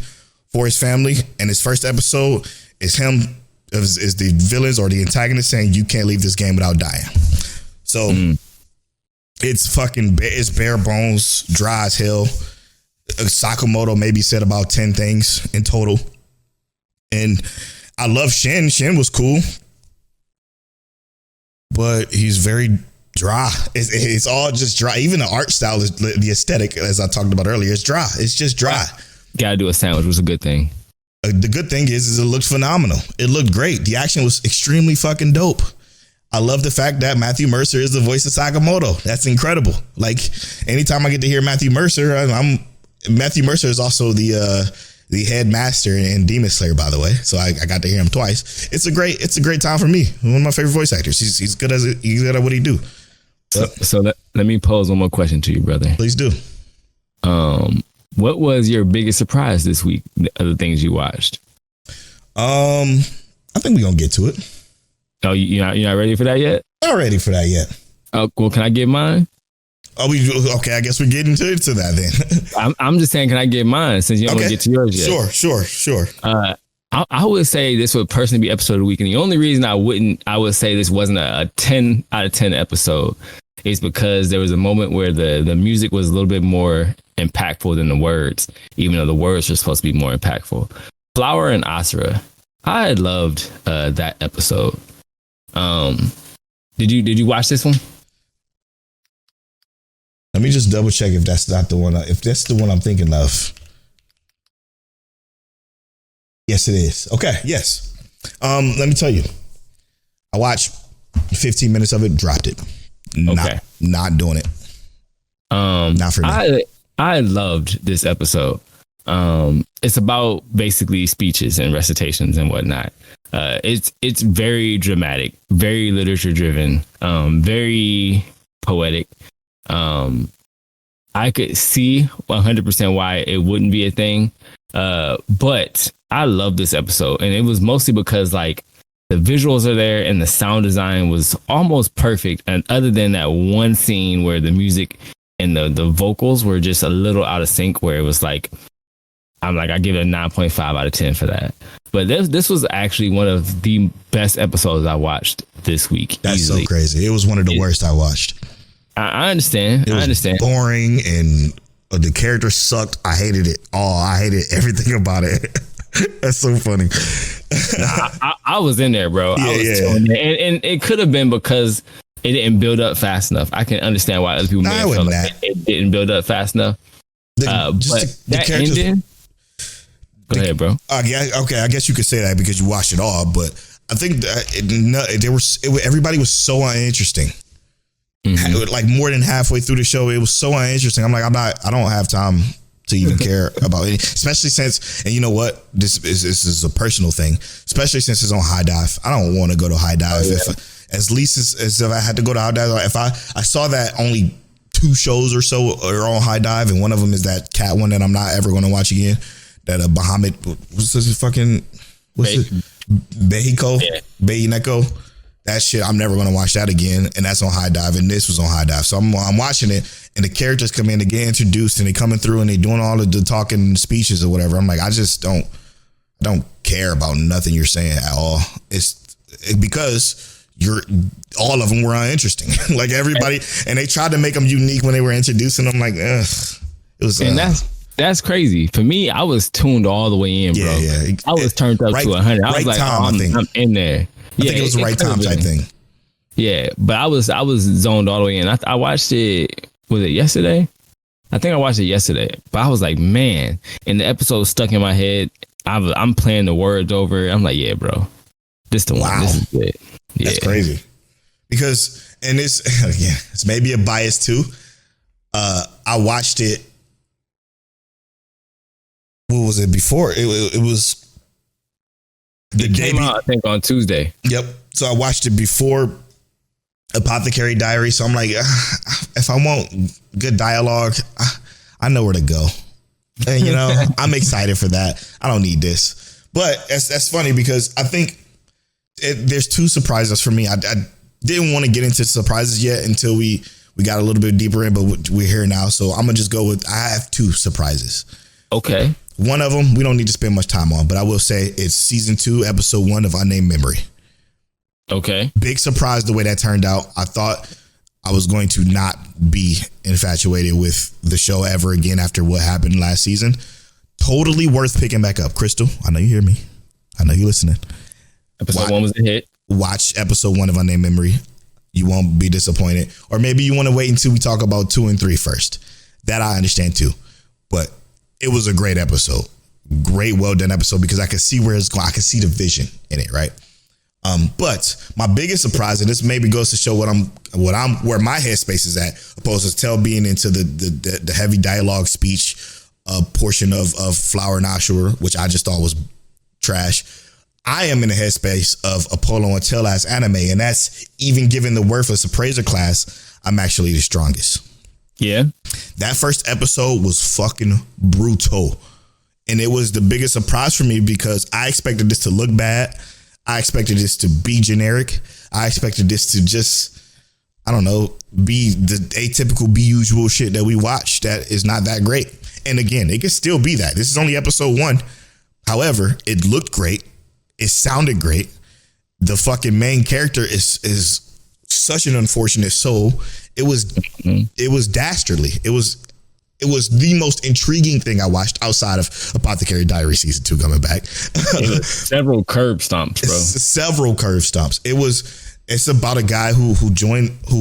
for his family. And his first episode is him. Is the villains or the antagonists saying you can't leave this game without dying. So it's bare bones, dry as hell. Sakamoto maybe said about 10 things in total. And I love Shin. Shin was cool, but he's very dry. It's all just dry. Even the art style, is the aesthetic, as I talked about earlier, it's dry. It's just dry. Gotta do a sandwich was a good thing. The good thing is it looked phenomenal. It looked great. The action was extremely fucking dope. I love the fact that Matthew Mercer is the voice of Sakamoto. That's incredible. Like, anytime I get to hear Matthew Mercer, Matthew Mercer is also the headmaster in Demon Slayer, by the way. So I got to hear him twice. It's a great time for me. One of my favorite voice actors. He's good at what he do. So let me pose one more question to you, brother. Please do. What was your biggest surprise this week of the things you watched? I think we're gonna get to it. Oh, you're not ready for that yet? Not ready for that yet. Oh, well, can I get mine? Oh, okay. I guess we're getting to that then. I'm just saying, can I get mine since you don't want to get to yours yet? Sure. I would say this would personally be episode of the week, and the only reason I would say this wasn't a 10 out of 10 episode is because there was a moment where the music was a little bit more impactful than the words, even though the words were supposed to be more impactful. Flower and Asura, I loved that episode. Did you watch this one? Let me just double check if that's not the one. If that's the one I'm thinking of. Yes, it is. Okay. Yes. Let me tell you. I watched 15 minutes of it, dropped it. Okay. Not doing it. Not for me. I loved this episode. It's about basically speeches and recitations and whatnot. It's very dramatic, very literature driven, very poetic. I could see 100% why it wouldn't be a thing. But I love this episode, and it was mostly because like the visuals are there and the sound design was almost perfect. And other than that one scene where the music and the vocals were just a little out of sync, where it was like, I give it a 9.5 out of 10 for that. But this was actually one of the best episodes I watched this week. That's easily. So crazy. It was one of the worst I watched. I understand. It was I understand. Boring, and the character sucked. I hated it all. I hated everything about it. That's so funny. I was in there, bro. I was tuned in. And it could have been because it didn't build up fast enough. I can understand why other people may have felt like it didn't build up fast enough. But that ending. Go ahead, bro. Okay, I guess you could say that because you watched it all, but I think that everybody was so uninteresting. Mm-hmm. Like more than halfway through the show, it was so uninteresting. I'm like, I don't have time to even care about it, especially since, and you know what, this is a personal thing, especially since it's on High Dive. I don't want to go to High Dive. As least as if I had to go to High Dive. If I saw that only 2 shows or so are on High Dive, and one of them is that cat one that I'm not ever going to watch again. That Bahamut, what's this fucking, Behiko? Yeah. Behiko. That shit, I'm never going to watch that again. And that's on High Dive. And this was on High Dive. So I'm watching it, and the characters come in to get introduced, and they coming through and they doing all of the talking speeches or whatever. I'm like, I just don't care about nothing you're saying at all. It's because all of them were uninteresting. Like everybody, and they tried to make them unique when they were introducing them. Like, ugh. It was, and that's crazy. For me, I was tuned all the way in, bro. Yeah. I was turned up to 100. I was like, I'm in there. I think it was the right time type thing. Yeah, but I was zoned all the way in. I watched it. Was it yesterday? I think I watched it yesterday. But I was like, man, and the episode stuck in my head. I'm playing the words over. I'm like, yeah, bro, this the one. This is it. Yeah. That's crazy. Because, and it's maybe a bias too. I watched it. What was it before? It was. It came out, I think, on Tuesday. Yep. So I watched it before Apothecary Diaries. So I'm like, if I want good dialogue, I know where to go. And, you know, I'm excited for that. I don't need this. But that's funny because I think there's 2 surprises for me. I didn't want to get into surprises yet until we got a little bit deeper in, but we're here now. So I'm going to just go with, I have 2 surprises. Okay. One of them we don't need to spend much time on, but I will say it's season 2, episode 1 of Unnamed Memory. Okay. Big surprise the way that turned out. I thought I was going to not be infatuated with the show ever again after what happened last season. Totally worth picking back up. Crystal, I know you hear me. I know you're listening. Episode 1 was a hit. Watch episode 1 of Unnamed Memory. You won't be disappointed. Or maybe you want to wait until we talk about 2 and 3 first. That I understand too. But it was a great episode. Great, well done episode because I could see where it's going. I could see the vision in it, right? But my biggest surprise, and this maybe goes to show where my headspace is at, opposed to Tell being into the heavy dialogue speech portion of Flower and Asura, which I just thought was trash. I am in the headspace of Apollo and Tell as anime, and that's even given the worthless Appraiser class, I'm actually the strongest. Yeah. That first episode was fucking brutal. And it was the biggest surprise for me because I expected this to look bad. I expected this to be generic. I expected this to just, I don't know, be the atypical, be usual shit that we watch that is not that great. And again, it could still be that. This is only episode 1. However, it looked great. It sounded great. The fucking main character is such an unfortunate soul. It was dastardly. It was the most intriguing thing I watched outside of Apothecary Diaries season 2 coming back. Several curb stomps, bro. Several curb stomps. It's about a guy who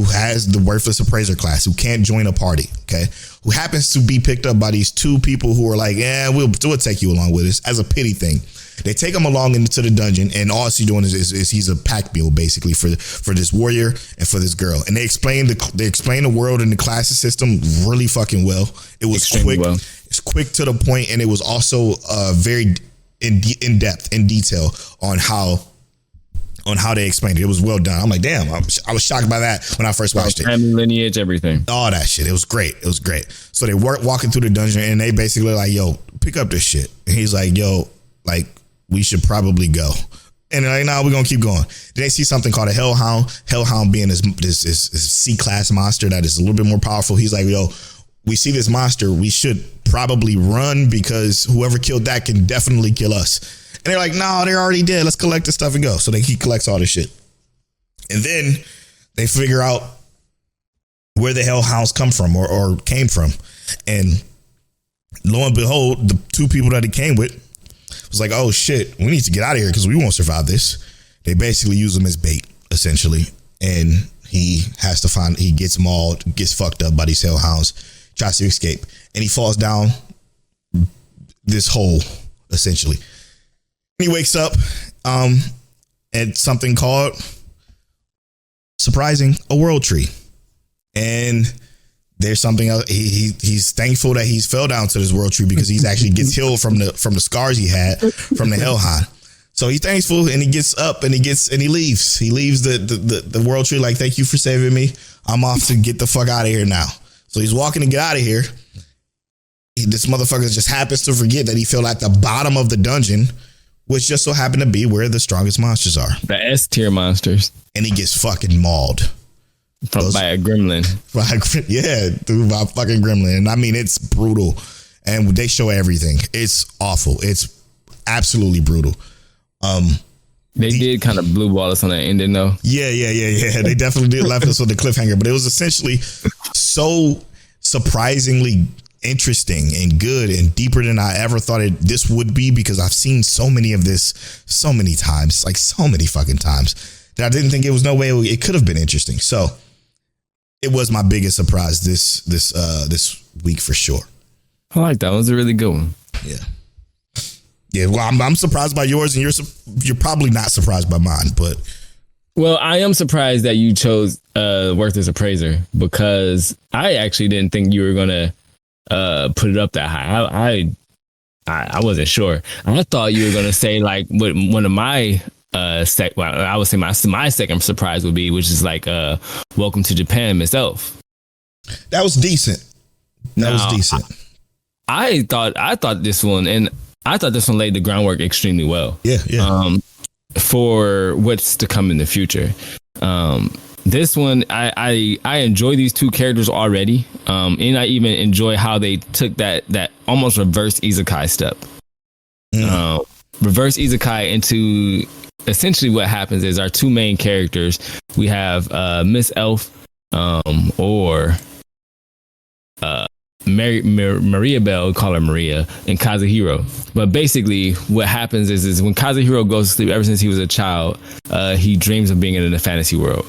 has the worthless appraiser class, who can't join a party, okay? Who happens to be picked up by these 2 people who are like, we'll take you along with us as a pity thing. They take him along into the dungeon, and all he's doing is he's a pack mule basically for this warrior and for this girl. And they explain the world and the class system really fucking well. It was extremely quick. Well. It's quick to the point, and it was also very in depth, in detail on how they explained it. It was well done. I'm like, damn, I was shocked by that when I first watched it. Family lineage, everything. All that shit. It was great. It was great. So they walking through the dungeon, and they basically like, yo, pick up this shit. And he's like, yo, like, we should probably go. And they're like, nah, we're going to keep going. Then they see something called a Hellhound. Hellhound being this C-class monster that is a little bit more powerful. He's like, yo, we see this monster. We should probably run because whoever killed that can definitely kill us. And they're like, no, they're already dead. Let's collect the stuff and go. So he collects all this shit. And then they figure out where the Hellhounds come from or came from. And lo and behold, the 2 people that he came with was like, oh shit, we need to get out of here because we won't survive this. They basically use him as bait, essentially. And he gets mauled, gets fucked up by these Hellhounds, tries to escape. And he falls down this hole, essentially. He wakes up at something called, surprising, a world tree. And there's something else. He's thankful that he's fell down to this world tree because he's actually gets healed from the scars he had from the Hellhound. So he's thankful and he gets up and he leaves. He leaves the world tree like, thank you for saving me. I'm off to get the fuck out of here now. So he's walking to get out of here. This motherfucker just happens to forget that he fell at the bottom of the dungeon, which just so happened to be where the strongest monsters are. The S tier monsters. And he gets fucking mauled. By a gremlin. Yeah, dude, by a fucking gremlin. And I mean, it's brutal. And they show everything. It's awful. It's absolutely brutal. They did kind of blue ball us on that ending, though. Yeah. They definitely did left us with the cliffhanger, but it was essentially so surprisingly interesting and good and deeper than I ever thought this would be, because I've seen so many of this so many times, like so many fucking times, that I didn't think it was no way it could have been interesting. So it was my biggest surprise this week for sure. I like that. It was a really good one. Yeah. Well, I'm surprised by yours, and you're probably not surprised by mine, but. Well, I am surprised that you chose Worthless Appraiser, because I actually didn't think you were gonna put it up that high. I wasn't sure. I thought you were gonna say like what one of my I would say my second surprise would be, which is like Welcome to Japan, Ms.Elf. That was decent. That was decent. I thought this one laid the groundwork extremely well. Yeah. For what's to come in the future. This one, I enjoy these 2 characters already. And I even enjoy how they took that almost reverse isekai step. Reverse isekai into essentially what happens is our 2 main characters. We have Ms.Elf or Maria Bell, call her Maria, and Kazuhiro. But basically what happens is when Kazuhiro goes to sleep, ever since he was a child, he dreams of being in a fantasy world.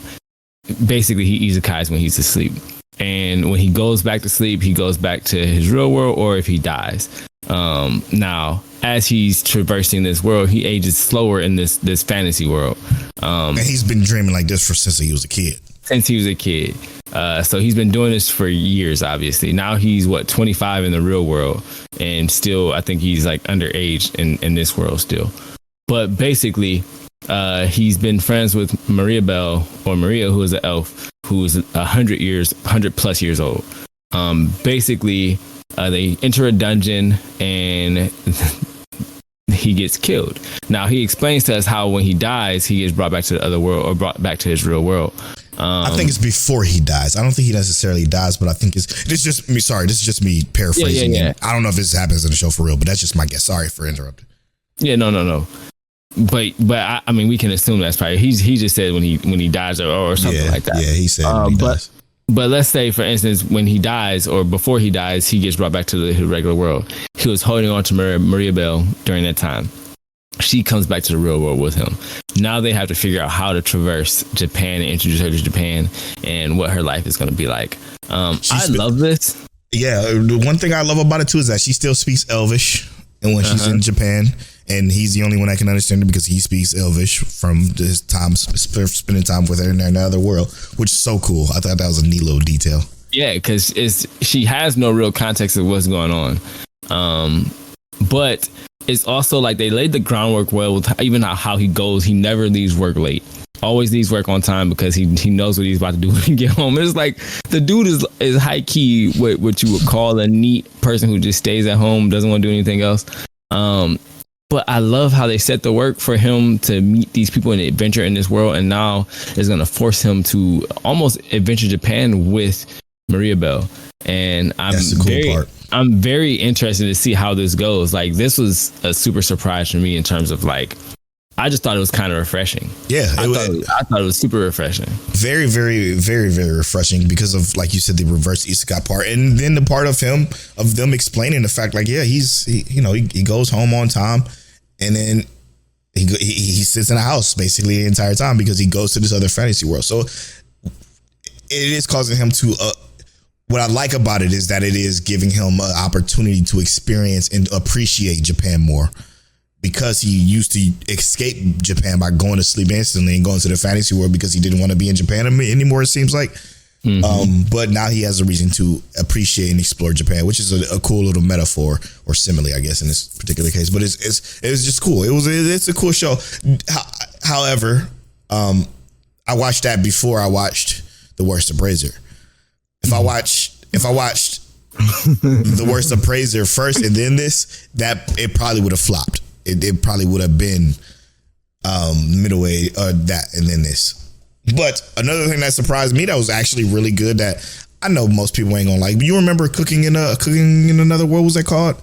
Basically he isekais when he's asleep. And when he goes back to sleep, he goes back to his real world, or if he dies. Now, as he's traversing this world, he ages slower in this fantasy world. And he's been dreaming like this since he was a kid. So he's been doing this for years, obviously. Now he's 25 in the real world, and still I think he's like underage in this world still. But basically, he's been friends with Maria Bell, or Maria, who is an elf, who is 100 plus years old. Basically, They enter a dungeon and he gets killed. Now he explains to us how when he dies, he is brought back to the other world or brought back to his real world. I think it's before he dies. I don't think he necessarily dies, but I think it's just me. Sorry, this is just me paraphrasing. Yeah. I don't know if this happens in the show for real, but that's just my guess. Sorry for interrupting. Yeah, no. But I mean, we can assume that's probably he just said when he dies or something like that. Yeah, he said when he dies. But let's say, for instance, when he dies or before he dies, he gets brought back to the regular world. He was holding on to Maria Bell during that time. She comes back to the real world with him. Now they have to figure out how to traverse Japan and introduce her to Japan and what her life is going to be like. I love this. Yeah, the one thing I love about it too is that she still speaks Elvish, and when she's in Japan, and he's the only one that can understand her because he speaks Elvish from his time spending time with her in another world, which is so cool. I thought that was a neat little detail. Yeah, because she has no real context of what's going on, but it's also like they laid the groundwork well with even how he goes. He never leaves work late. Always leaves work on time because he knows what he's about to do when he get home. It's like the dude is high key what you would call a neat person who just stays at home, doesn't want to do anything else. But I love how they set the work for him to meet these people and adventure in this world, and now it's going to force him to almost adventure Japan with Maria Bell. And I'm very interested to see how this goes. Like, this was a super surprise for me in terms of like, I just thought it was kind of refreshing. Yeah, I thought it was super refreshing. Very, very, very, very refreshing because of, like you said, the reverse isekai part, and then the part of them explaining the fact, like, yeah, he goes home on time, and then he sits in a house basically the entire time because he goes to this other fantasy world. So it is causing him to. What I like about it is that it is giving him an opportunity to experience and appreciate Japan more. Because he used to escape Japan by going to sleep instantly and going to the fantasy world because he didn't want to be in Japan anymore, it seems like. But now he has a reason to appreciate and explore Japan, which is a cool little metaphor or simile, I guess, in this particular case. But it's just cool. It's a cool show. However, I watched that before I watched The Worst Appraiser. If I watched The Worst Appraiser first and then this, that it probably would have flopped. It probably would have been midway that and then this. But another thing that surprised me that was actually really good that I know most people ain't gonna like. But you remember Cooking in Another World? What was that called?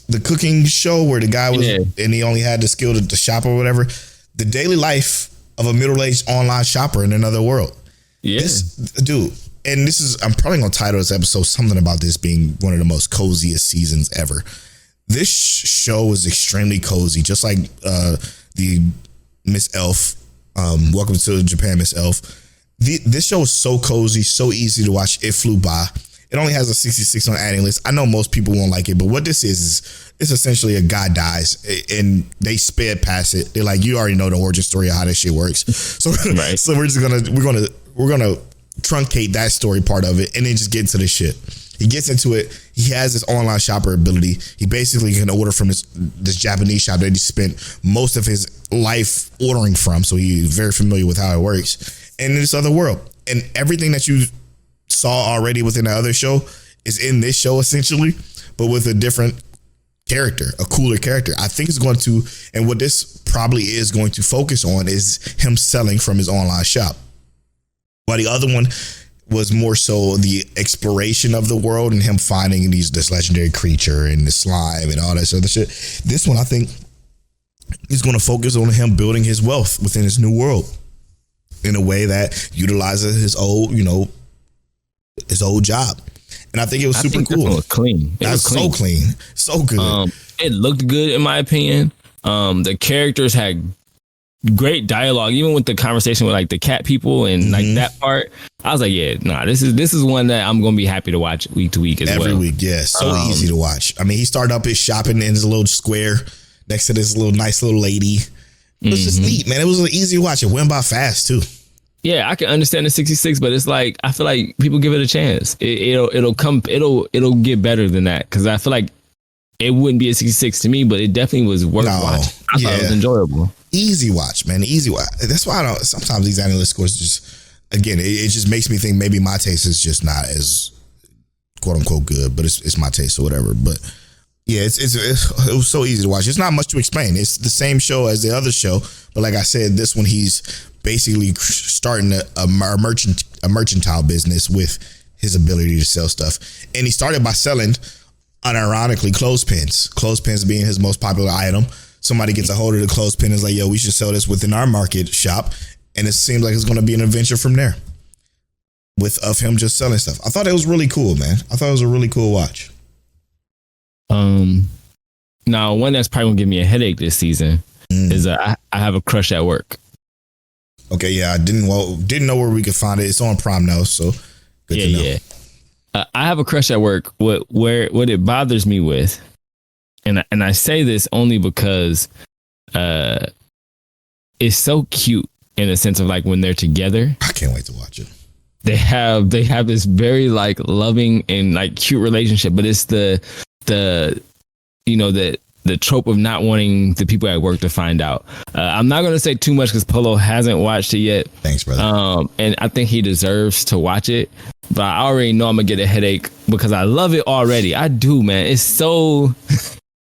The cooking show where the guy was and he only had the skill to shop or whatever. The daily life of a middle-aged online shopper in another world. Yeah, this dude. And I'm probably gonna title this episode something about this being one of the most coziest seasons ever. This show is extremely cozy, just like the Ms.Elf. Welcome to Japan, Ms.Elf. This show is so cozy, so easy to watch. It flew by. It only has a 66 on adding list. I know most people won't like it, but what this is it's essentially a guy dies and they sped past it. They're like, you already know the origin story of how this shit works. So, right. So we're gonna truncate that story part of it and then just get into the shit. He gets into it. He has this online shopper ability. He basically can order from this Japanese shop that he spent most of his life ordering from. So he's very familiar with how it works. And in this other world. And everything that you saw already within the other show is in this show essentially, but with a different character, a cooler character. I think it's going to, and what this probably is going to focus on is him selling from his online shop. While the other one was more so the exploration of the world and him finding this legendary creature and the slime and all that other shit. This one, I think, is going to focus on him building his wealth within his new world in a way that utilizes his old job. And I think it was super cool. It was clean. So clean. So good. It looked good in my opinion. The characters had great dialogue, even with the conversation with like the cat people and like that part. I was like, yeah, nah, this is one that I'm gonna be happy to watch week to week every week. Yeah, so easy to watch. I mean, he started up his shopping in his little square next to this nice little lady. It was just neat, man. It was easy to watch. It went by fast too. Yeah, I can understand the 66, but it's like I feel like people give it a chance. It'll get better than that because I feel like it wouldn't be a 66 to me, but it definitely was worth watching. I thought it was enjoyable. Easy watch, man. Easy watch. That's why sometimes these analyst scores just, again, it just makes me think maybe my taste is just not as quote unquote good, but it's my taste or whatever. But yeah, it was so easy to watch. It's not much to explain. It's the same show as the other show, but like I said, this one he's basically starting a mercantile business with his ability to sell stuff, and he started by selling, unironically, clothespins. Clothespins being his most popular item. Somebody gets a hold of the clothespin and is like, "Yo, we should sell this within our market shop," and it seems like it's going to be an adventure from there. Of him just selling stuff. I thought it was really cool, man. I thought it was a really cool watch. Now one that's probably gonna give me a headache this season is I have a crush at work. Okay, yeah, I didn't know where we could find it. It's on Prime now, so good to know. Yeah. I have a crush at work. What it bothers me with, and I say this only because it's so cute in a sense of like when they're together. I can't wait to watch it. They have this very like loving and like cute relationship, but it's the trope of not wanting the people at work to find out. I'm not going to say too much because Polo hasn't watched it yet. Thanks, brother. And I think he deserves to watch it, but I already know I'm gonna get a headache because I love it already. I do, man. It's so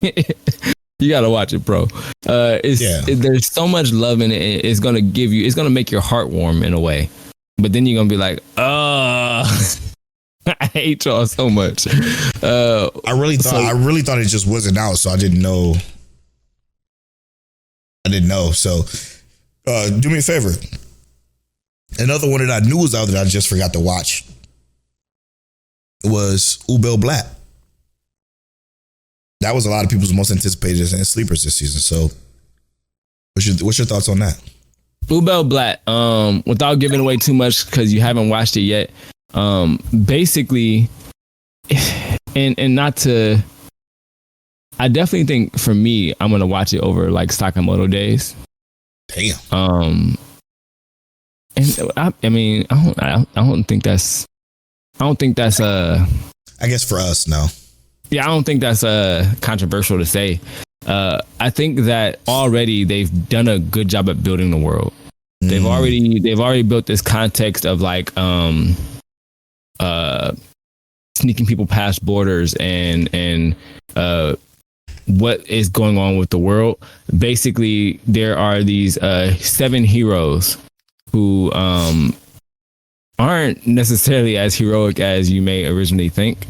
you gotta watch it, bro. There's so much love in it. It's gonna make your heart warm in a way. But then you're gonna be like, oh, I hate y'all so much. I really thought it just wasn't out, so I didn't know. So, do me a favor. Another one that I knew was out that I just forgot to watch was Ubel Blatt. That was a lot of people's most anticipated and sleepers this season. So, what's your thoughts on that? Ubel Blatt, without giving away too much because you haven't watched it yet, basically, and not to, I definitely think for me, I'm gonna watch it over like Sakamoto Days. Damn. And I don't think that's I guess for us, no. Yeah, I don't think that's controversial to say. I think that already they've done a good job at building the world. They've already built this context of like sneaking people past borders and what is going on with the world. Basically, there are these 7 heroes who aren't necessarily as heroic as you may originally think.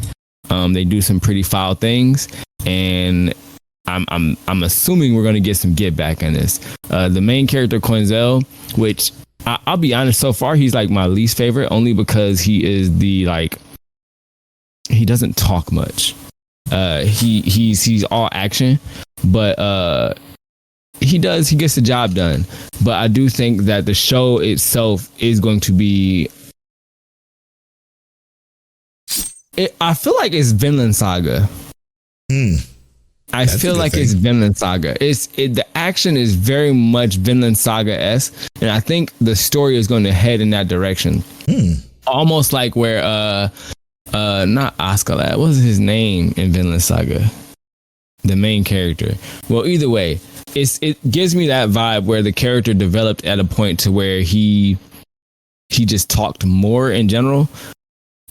They do some pretty foul things, and I'm assuming we're gonna get some get back in this. The main character Quinzel, which I'll be honest, so far he's like my least favorite, only because he is he doesn't talk much. He's all action, but he gets the job done. But I do think that the show itself is going to be. I feel like it's Vinland Saga. I feel like it's Vinland Saga. The action is very much Vinland Saga-esque, and I think the story is going to head in that direction. Almost like where not Askeladd, what was his name in Vinland Saga? The main character. Well, either way, it gives me that vibe where the character developed at a point to where he just talked more in general,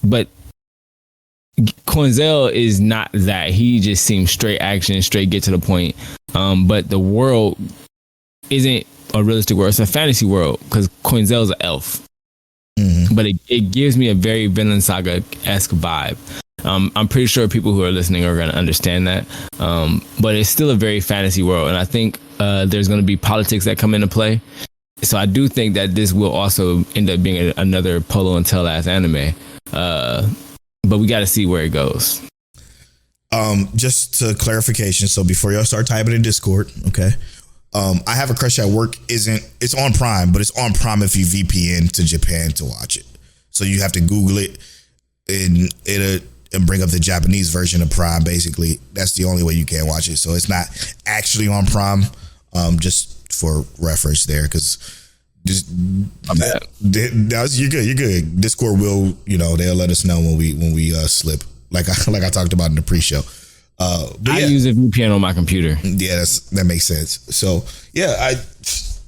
but Quinzel is not that. He just seems straight action, straight get to the point. But the world isn't a realistic world. It's a fantasy world because Quinzel's an elf. But it gives me a very Vinland Saga-esque vibe. I'm pretty sure people who are listening are going to understand that. But it's still a very fantasy world. And I think there's going to be politics that come into play. So I do think that this will also end up being another Polo and Tell-ass anime. But we got to see where it goes. Just to clarification, so before y'all start typing in Discord, okay? I have a crush at work. It's on Prime, but it's on Prime if you VPN to Japan to watch it. So you have to Google it and bring up the Japanese version of Prime. Basically, that's the only way you can watch it. So it's not actually on Prime. Just for reference there, because. You're good. Discord will, they'll let us know when we slip, like I talked about in the pre-show. I use a VPN on my computer. Yeah, that makes sense. So yeah,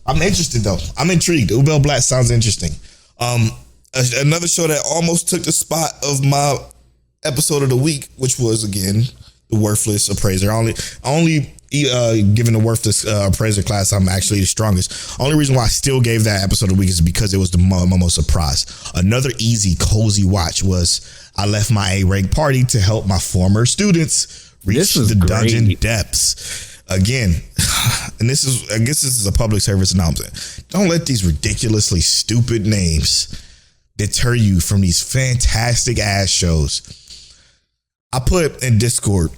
I'm interested though. I'm intrigued. Ubel Blatt sounds interesting. Another show that almost took the spot of my episode of the week, which was again the worthless appraiser. Only given the worthless appraiser class, I'm actually the strongest. Only reason why I still gave that episode of the week is because it was my most surprise. Another easy, cozy watch was I left my A-rank party to help my former students reach the dungeon depths. Again, and I guess this is a public service announcement. Don't let these ridiculously stupid names deter you from these fantastic ass shows. I put in Discord,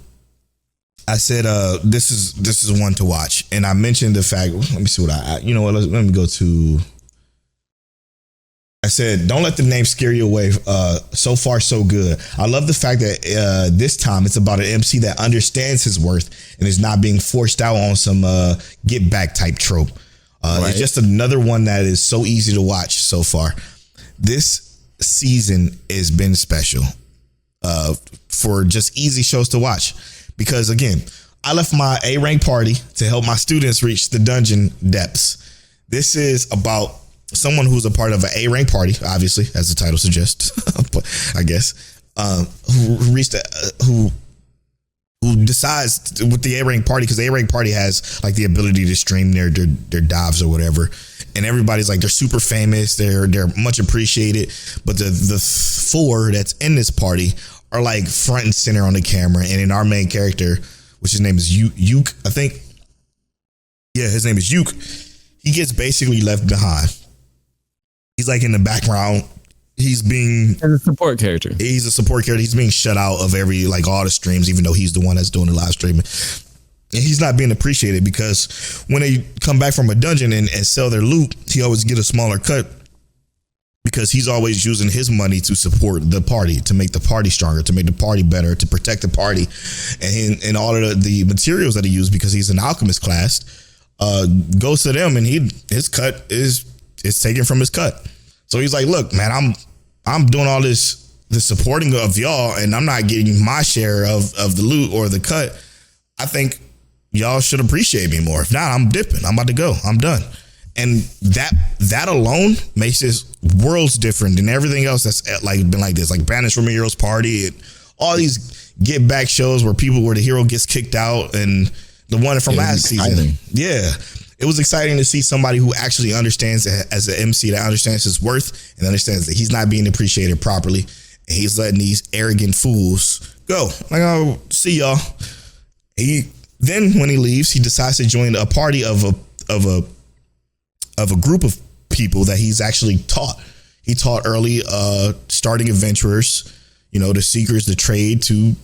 I said, this is one to watch. And I mentioned the fact, let me see what let me go to. I said, don't let the name scare you away. So far, so good. I love the fact that this time it's about an MC that understands his worth and is not being forced out on some get back type trope. Right. It's just another one that is so easy to watch so far. This season has been special for just easy shows to watch. Because again, I left my A-rank party to help my students reach the dungeon depths. This is about someone who's a part of an A-rank party, obviously, as the title suggests, I guess, who decides with the A-rank party, because the A-rank party has like the ability to stream their dives or whatever. And everybody's like, they're super famous. They're much appreciated. But the four that's in this party are like front and center on the camera. And in our main character, which his name is Yuk, I think. Yeah, his name is Yuk. He gets basically left behind. He's like in the background. He's a support character. He's a support character. He's being shut out of all the streams, even though he's the one that's doing the live streaming. And he's not being appreciated because when they come back from a dungeon and sell their loot, he always get a smaller cut because he's always using his money to support the party, to make the party stronger, to make the party better, to protect the party. And all of the materials that he used, because he's an alchemist class, goes to them, and his cut is taken from his cut. So he's like, look, man, I'm doing all the supporting of y'all, and I'm not getting my share of the loot or the cut. I think y'all should appreciate me more. If not, I'm dipping. I'm about to go. I'm done. And that alone makes this worlds different than everything else that's been like this, like Banished from a Hero's Party, and all these get back shows where the hero gets kicked out, and the one from last season. Yeah. It was exciting to see somebody who actually understands as an MC, that understands his worth and understands that he's not being appreciated properly, and he's letting these arrogant fools go. Like, I'll see y'all. Then when he leaves, he decides to join a party of a group of people that he's actually taught. He taught early starting adventurers, the seekers, the trade, to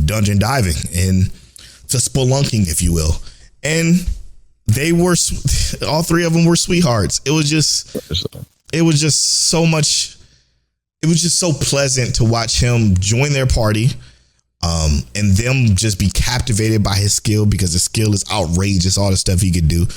dungeon diving and to spelunking, if you will. And they were, all three of them were sweethearts. It was just so much. It was just so pleasant to watch him join their party, and them just be captivated by his skill, because the skill is outrageous. All the stuff he could do,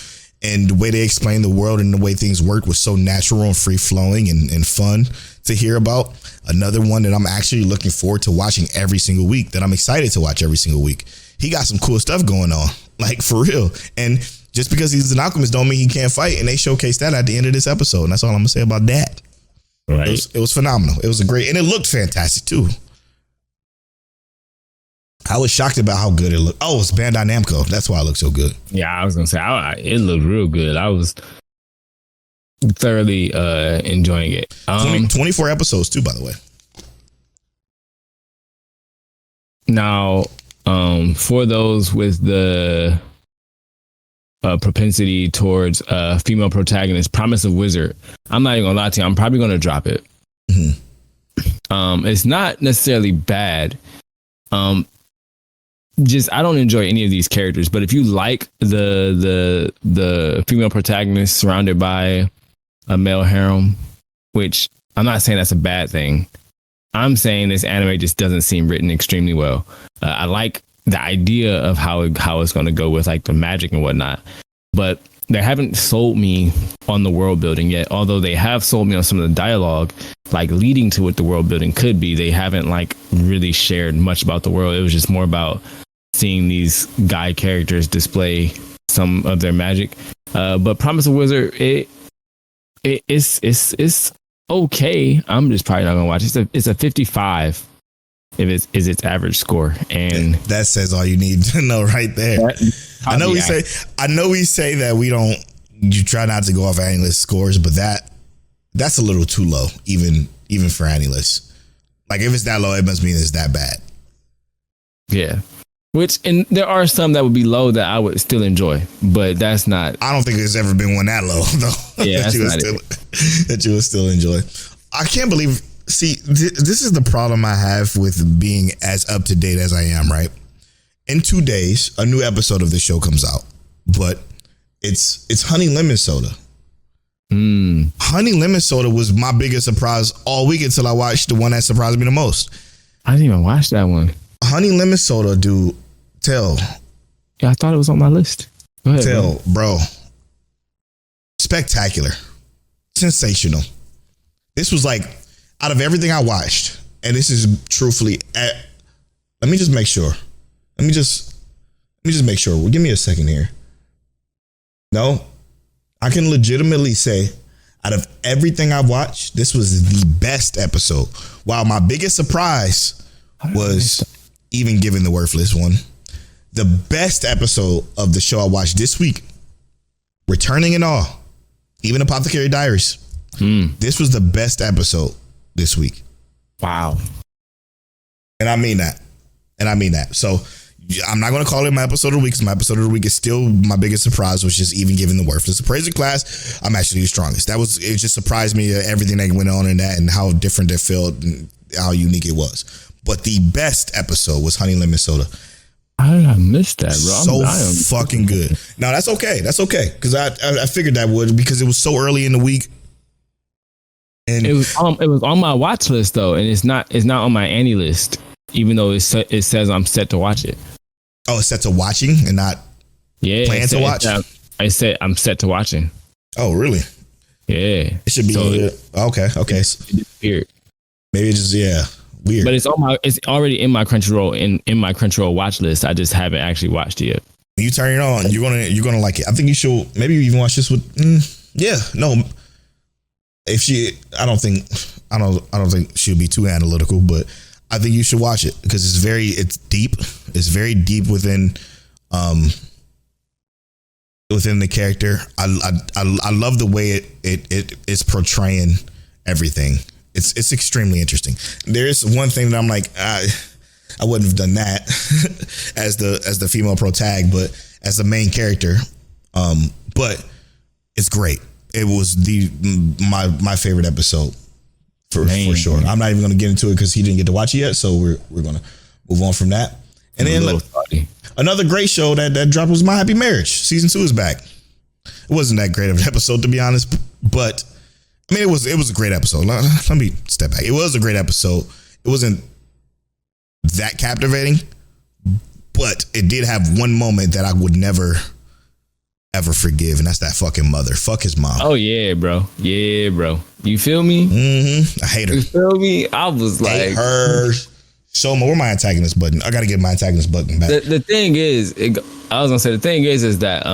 and the way they explained the world and the way things worked was so natural and free flowing and fun to hear about. Another one that I'm actually looking forward to watching every single week, that I'm excited to watch every single week. He got some cool stuff going on, like for real. And just because he's an alchemist don't mean he can't fight. And they showcased that at the end of this episode. And that's all I'm gonna say about that. Right. It was phenomenal. It was and it looked fantastic too. I was shocked about how good it looked. Oh, it's Bandai Namco. That's why it looked so good. Yeah, I was gonna say it looked real good. I was thoroughly enjoying it. 24 episodes too, by the way. Now, for those with the propensity towards female protagonist, Promise of Wizard, I'm not even gonna lie to you, I'm probably gonna drop it. Mm-hmm. It's not necessarily bad. Just I don't enjoy any of these characters, but if you like the female protagonist surrounded by a male harem, which I'm not saying that's a bad thing, I'm saying this anime just doesn't seem written extremely well. I like the idea of how it's going to go with like the magic and whatnot, but they haven't sold me on the world building yet. Although they have sold me on some of the dialogue, like leading to what the world building could be. They haven't like really shared much about the world. It was just more about seeing these guy characters display some of their magic. But Promise of Wizard, it's okay. I'm just probably not gonna watch it. It's a 55 is its average score, and that says all you need to know right there. I know we say that you try not to go off AniList scores, but that's a little too low, even for AniList. Like if it's that low, it must mean it's that bad. Yeah. And there are some that would be low that I would still enjoy, but that's not. I don't think there's ever been one that low though. Yeah, that you would still enjoy. I can't believe. See, this is the problem I have with being as up to date as I am. Right, in 2 days, a new episode of the show comes out, but it's honey lemon soda. Honey lemon soda was my biggest surprise all week until I watched the one that surprised me the most. I didn't even watch that one. Honey lemon soda, dude. Yeah, I thought it was on my list. Go ahead, bro. Spectacular. Sensational. This was like, out of everything I watched, and this is truthfully, let me just make sure. Let me just make sure. Well, give me a second here. No, I can legitimately say, out of everything I've watched, this was the best episode. While my biggest surprise was even giving the worthless one. The best episode of the show I watched this week, returning and all, even Apothecary Diaries. This was the best episode this week. Wow. And I mean that. So I'm not going to call it my episode of the week, because my episode of the week is still my biggest surprise, which is even giving the worthless Appraiser class. I'm actually the strongest. It just surprised me, everything that went on in that and how different it felt and how unique it was. But the best episode was Honey Lemon Soda. How did I miss that, bro? So fucking good. No, that's okay. Because I figured that would, because it was so early in the week. And it was on my watch list though, and it's not on my Annie list, even though it says I'm set to watch it. Oh, it's set to watching and not plan to watch? I said I'm set to watching. Oh, really? Yeah. It should be. Okay. It disappeared. Maybe it just, weird. But it's already in my Crunchyroll in my Crunchyroll watch list. I just haven't actually watched it yet. When you turn it on, you're gonna like it. I think you should maybe even watch this with. I don't think she'll be too analytical, but I think you should watch it because it's deep. It's very deep within the character. I love the way it is portraying everything. It's extremely interesting. There is one thing that I'm like, I wouldn't have done that as the female protag, but as the main character. But it's great. It was my favorite episode for sure. I'm not even going to get into it because he didn't get to watch it yet, so we're going to move on from that. And then another great show that dropped was My Happy Marriage. Season 2 is back. It wasn't that great of an episode, to be honest, but I mean, it was a great episode. Let me step back. It was a great episode. It wasn't that captivating, but it did have one moment that I would never ever forgive, and that's that fucking mother. Fuck his mom. Oh yeah, bro. Yeah, bro. You feel me? Mm-hmm. I hate her. You feel me? I was like, hate her. So where my antagonist button? I gotta get my antagonist button back. The thing is, that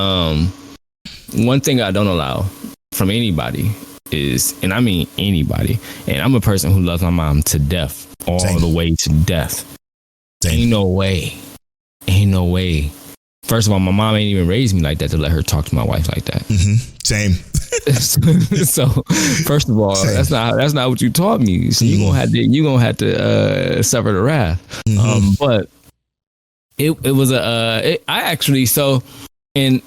one thing I don't allow from anybody is, and I mean anybody, and I'm a person who loves my mom to death, all the way to death. Ain't no way. First of all, my mom ain't even raised me like that to let her talk to my wife like that. Mm-hmm. Same. So, first of all, that's not what you taught me. So you gonna have to suffer the wrath. Mm-hmm. But it was and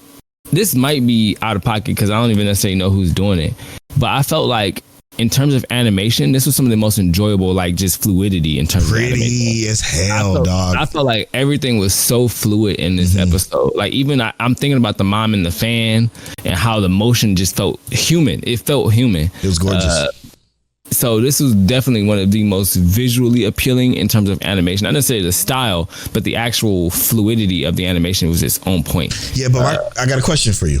this might be out of pocket because I don't even necessarily know who's doing it. But I felt like, in terms of animation, this was some of the most enjoyable, like just fluidity in terms of animation. Pretty as hell, dog. I felt like everything was so fluid in this episode. Like even I'm thinking about the mom and the fan and how the motion just felt human. It felt human. It was gorgeous. So this was definitely one of the most visually appealing in terms of animation. Not necessarily the style, but the actual fluidity of the animation was its own point. Yeah, but I got a question for you.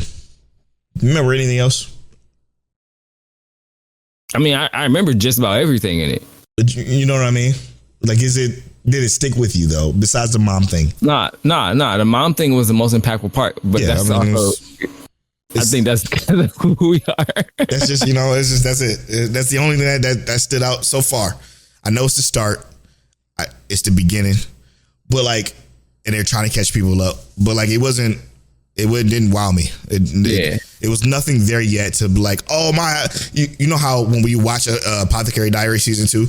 Remember anything else? I mean, I remember just about everything in it. You know what I mean? Like, did it stick with you though? Besides the mom thing? Nah. The mom thing was the most impactful part, but yeah, I think that's kind of who we are. That's just, that's it. That's the only thing that stood out so far. I know it's the start. it's the beginning, but like, and they're trying to catch people up, but like it didn't wow me. It was nothing there yet to be like, oh my, you know how when we watch Apothecary Diaries season 2,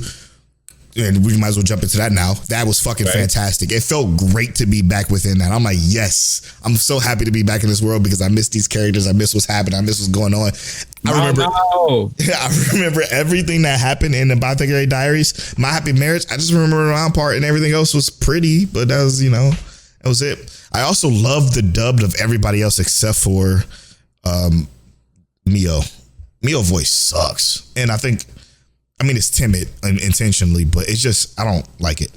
and we might as well jump into that now. That was fucking fantastic. It felt great to be back within that. I'm like, yes, I'm so happy to be back in this world because I miss these characters. I miss what's happening. I miss what's going on. I remember everything that happened in Apothecary Diaries. My Happy Marriage. I just remember the round part, and everything else was pretty, but that was, that was it. I also loved the dubbed of everybody else except for Mio. Mio voice sucks. And it's timid intentionally, but it's just, I don't like it.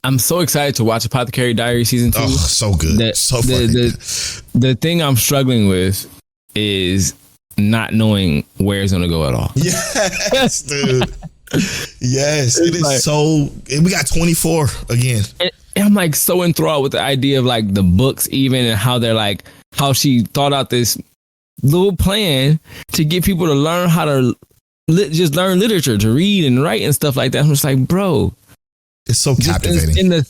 I'm so excited to watch Apothecary Diary season 2. Oh, so good. The thing I'm struggling with is not knowing where it's going to go at all. Yes, dude. Yes, it is like, so. We got 24 again. And I'm like so enthralled with the idea of like the books, even, and how they're like, how she thought out this little plan to get people to learn how to just learn literature, to read and write and stuff like that. I'm just like, bro, it's so captivating. It's in the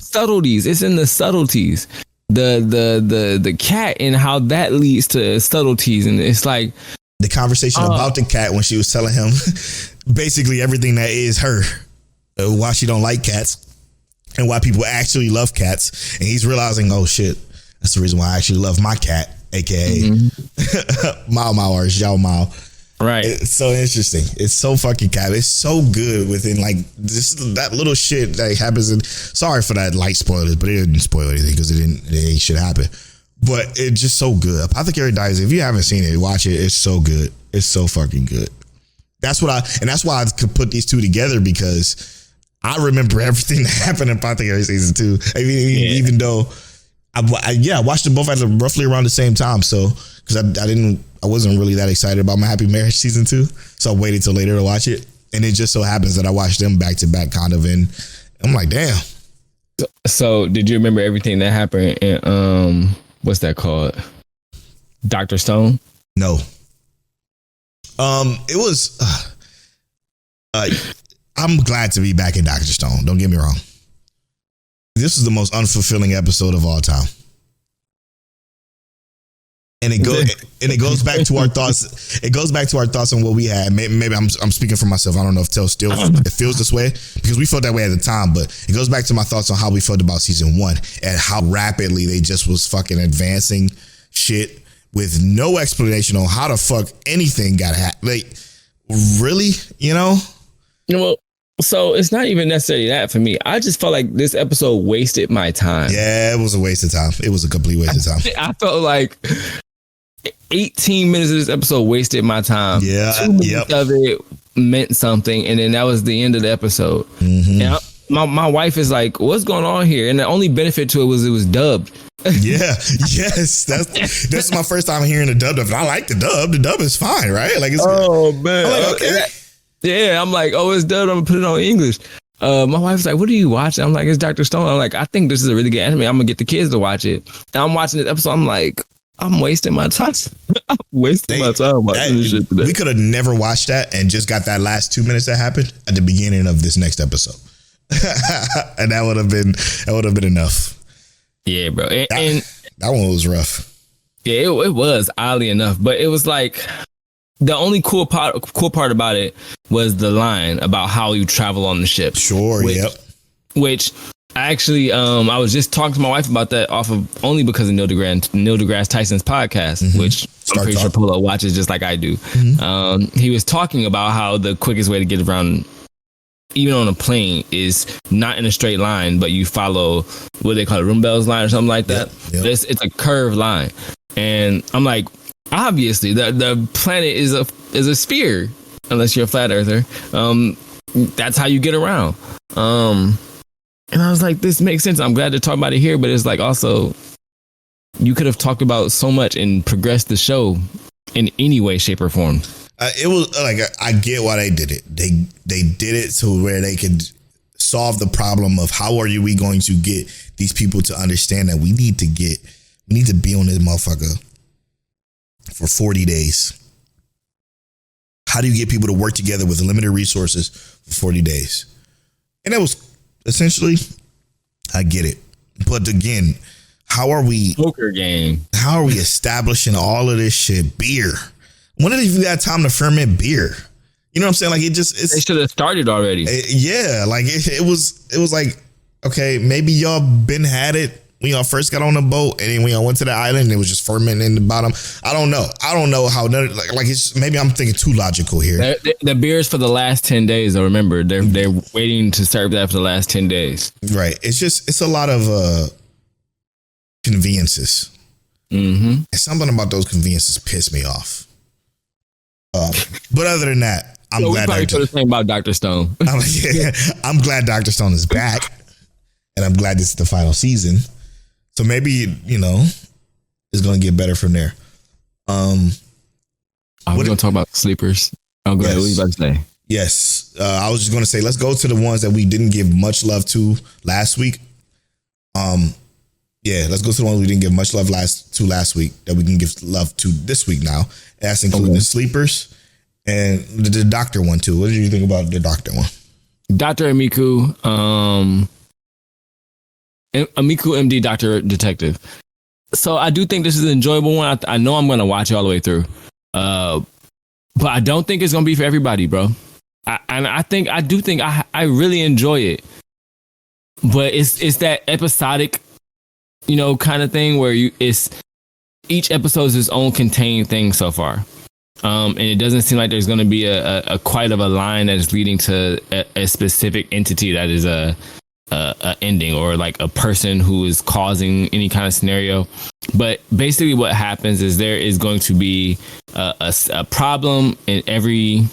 subtleties. The cat and how that leads to subtleties, and it's like the conversation about the cat when she was telling him basically everything that is her, why she don't like cats and why people actually love cats, and he's realizing, oh shit, that's the reason why I actually love my cat, aka Mao Mao or Xiao Mao. Right. It's so interesting. It's so fucking it's so good within like that little shit that happens. And sorry for that light spoilers, but it didn't spoil anything because it ain't shit happen. But it's just so good. Apothecary Diaries, if you haven't seen it, watch it. It's so good. It's so fucking good. That's why I could put these two together, because I remember everything that happened in Apothecary season 2. I mean, even though I watched them both at roughly around the same time. So, because I wasn't really that excited about My Happy Marriage season 2. So I waited till later to watch it. And it just so happens that I watched them back to back kind of, and I'm like, damn. So did you remember everything that happened in, what's that called? Dr.Stone? No. It was, I'm glad to be back in Dr. Stone. Don't get me wrong. This is the most unfulfilling episode of all time. And it goes back to our thoughts. It goes back to our thoughts on what we had. Maybe I'm speaking for myself. I don't know if Tel still it feels this way, because we felt that way at the time. But it goes back to my thoughts on how we felt about season 1 and how rapidly they just was fucking advancing shit with no explanation on how the fuck anything got hacked. Like, really, Well, so it's not even necessarily that for me. I just felt like this episode wasted my time. Yeah, it was a waste of time. It was a complete waste of time. I felt like 18 minutes of this episode wasted my time. Yeah. 2 minutes of it meant something, and then that was the end of the episode. Mm-hmm. And my wife is like, what's going on here? And the only benefit to it was dubbed. Yeah. Yes. That's my first time hearing the dub. I like the dub. The dub is fine, right? Like, it's good. Man. I'm like, okay. Yeah, I'm like, oh, it's dubbed. I'm gonna put it on English. My wife's like, what are you watching? I'm like, it's Dr. Stone. I'm like, I think this is a really good anime. I'm gonna get the kids to watch it. And I'm watching this episode. I'm like, I'm wasting my time. I'm wasting my time watching this shit today. We could have never watched that and just got that last 2 minutes that happened at the beginning of this next episode. And that would have been enough. Yeah, bro. And that one was rough. Yeah, it was, oddly enough. But it was like, the only cool part about it was the line about how you travel on the ship. Sure, Which actually, I was just talking to my wife about that only because of Neil deGrasse Tyson's podcast, which I'm pretty sure Polo watches just like I do. He was talking about how the quickest way to get around, even on a plane, is not in a straight line, but you follow what they call it, Rumbell's line or something like that. Yep. It's a curved line, and I'm like, obviously the planet is a sphere, unless you're a flat earther. That's how you get around. And I was like, this makes sense. I'm glad to talk about it here, but it's like, also, you could have talked about so much and progressed the show in any way, shape, or form. It was like, I get why they did it. They did it to where they could solve the problem of how we going to get these people to understand that we need to be on this motherfucker for 40 days. How do you get people to work together with limited resources for 40 days? And that was essentially, I get it. But again, how are we poker game? How are we establishing all of this shit? Beer. When have you got time to ferment beer? You know what I'm saying? Like they should have started already. Yeah, like it was like, okay, maybe y'all been had it when y'all first got on the boat, and then when y'all went to the island, it was just fermenting in the bottom. I don't know how like it's maybe I'm thinking too logical here. The beers for the last 10 days. I remember they're waiting to serve that for the last 10 days. Right. It's a lot of conveniences. Mm-hmm. And something about those conveniences piss me off. But other than that, I'm glad. We probably the same about Dr.Stone. I'm glad Dr.Stone is back, and I'm glad this is the final season. So maybe it's going to get better from there. We're going to talk about sleepers. Oh, go ahead. What are you about to say? Yes, I was just going to say let's go to the ones that we didn't give much love to last week. Let's go to the ones we didn't give much love last week that we can give love to this week now. That's including the sleepers and the doctor one too. What did you think about the doctor one? Dr. Ameku, Ameku MD, Dr. Detective. So I do think this is an enjoyable one. I know I'm going to watch it all the way through. But I don't think it's going to be for everybody, bro. I really enjoy it. But it's that episodic, kind of thing where each episode is its own contained thing so far. And it doesn't seem like there's going to be a quite of a line that is leading to a specific entity that is a ending, or like a person who is causing any kind of scenario. But basically what happens is there is going to be a problem in every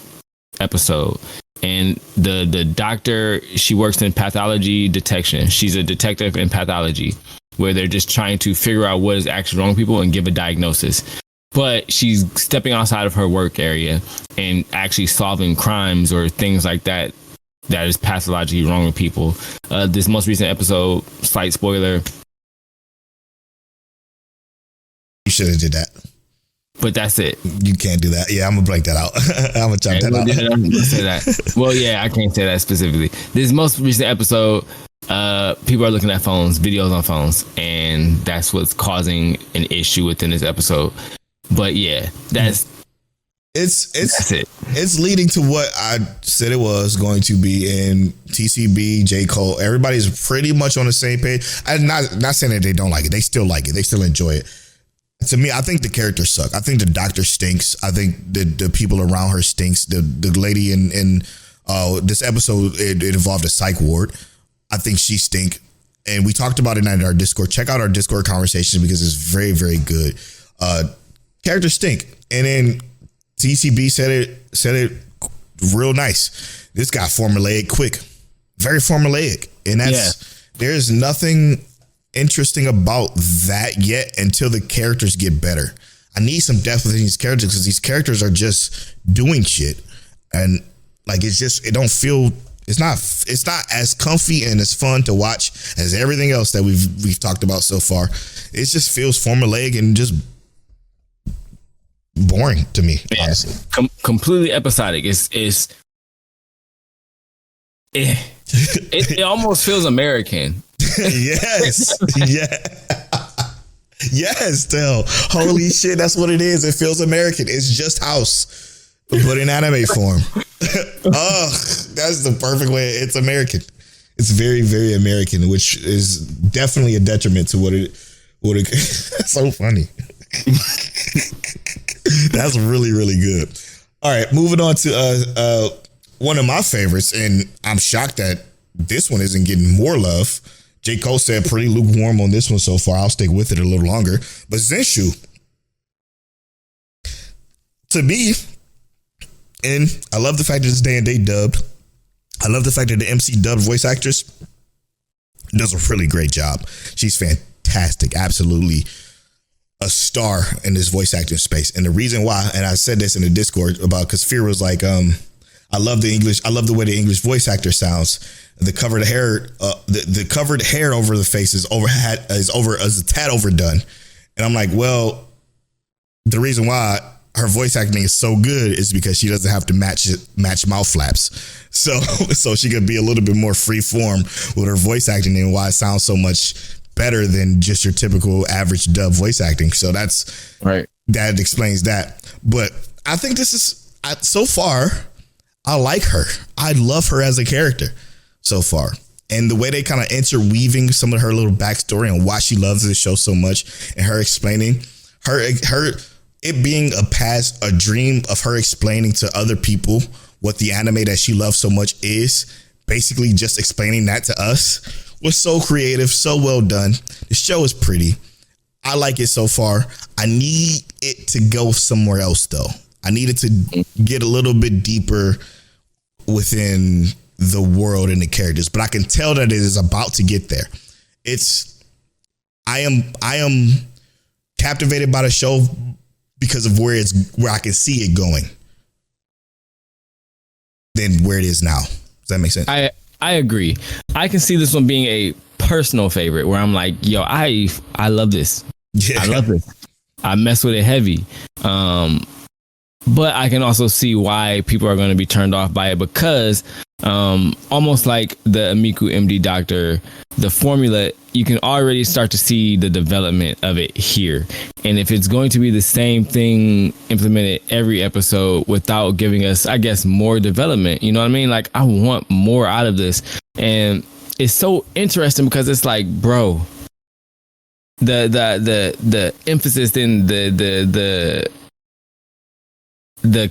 episode. And the doctor, she works in pathology detection. She's a detective in pathology, where they're just trying to figure out what is actually wrong with people and give a diagnosis. But she's stepping outside of her work area and actually solving crimes or things like that is pathologically wrong with people. This most recent episode, slight spoiler. You should have did that. But that's it. You can't do that. Yeah, I'm going to blank that out. I'm going to chop that out. I'm gonna say that. Well, yeah, I can't say that specifically. This most recent episode, people are looking at phones, videos on phones, and that's what's causing an issue within this episode. But yeah, that's it. It's leading to what I said it was going to be in TCB, J. Cole. Everybody's pretty much on the same page. I'm not saying that they don't like it. They still like it. They still enjoy it. To me, I think the characters suck. I think the doctor stinks. I think the people around her stinks. The lady in this episode, it involved a psych ward. I think she stink. And we talked about it in our Discord. Check out our Discord conversation because it's very, very good. Characters stink. And then TCB said it real nice. This got formulaic quick. Very formulaic. And there's nothing interesting about that yet until the characters get better. I need some depth within these characters because these characters are just doing shit. And like it don't feel it's not as comfy and as fun to watch as everything else that we've talked about so far. It just feels formulaic and just boring to me, honestly. Completely episodic. It almost feels American. Yes. Yes, Del. Holy shit, that's what it is. It feels American. It's just House, but in anime form. That's the perfect way. It's American. It's very, very American, which is definitely a detriment to what it that's so funny. That's really, really good. All right, moving on to one of my favorites, and I'm shocked that this one isn't getting more love. J. Cole said pretty lukewarm on this one so far. I'll stick with it a little longer. But Zenshu, to me, and I love the fact that it's day and date dubbed. I love the fact that the MC dubbed voice actress does a really great job. She's fantastic. Absolutely a star in this voice acting space. And the reason why, and I said this in the Discord about, because Fear was like, I love the way the English voice actor sounds. The covered hair, the covered hair over the face is a tad overdone. And I'm like, well, the reason why her voice acting is so good is because she doesn't have to match mouth flaps. So she could be a little bit more free form with her voice acting, and why it sounds so much better than just your typical average dub voice acting. So that's right. That explains that. But I think this is, so far, I like her. I love her as a character so far. And the way they kind of interweaving some of her little backstory and why she loves this show so much, and her explaining it being a dream of her explaining to other people what the anime that she loves so much is, basically just explaining that to us, was so creative, so well done. The show is pretty. I like it so far. I need it to go somewhere else though. I need it to get a little bit deeper within the world and the characters, but I can tell that it is about to get there. I am captivated by the show because of where I can see it going than where it is now. Does that make sense? I agree. I can see this one being a personal favorite where I'm like, yo, I love this. Yeah. I love this. I mess with it heavy. But I can also see why people are going to be turned off by it, because almost like the Ameku MD Doctor, the formula, you can already start to see the development of it here. And if it's going to be the same thing implemented every episode without giving us, I guess, more development, you know what I mean? Like, I want more out of this. And it's so interesting because it's like, bro, the emphasis in the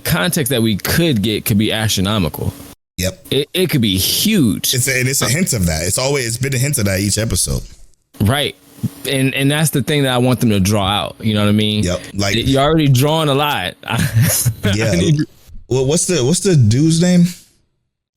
context that we could get could be astronomical. Yep. It could be huge. It's a hint of that. It's been a hint of that each episode. Right. And that's the thing that I want them to draw out. You know what I mean? Yep. Like, you're already drawing a lot. Yeah. Well, what's the dude's name?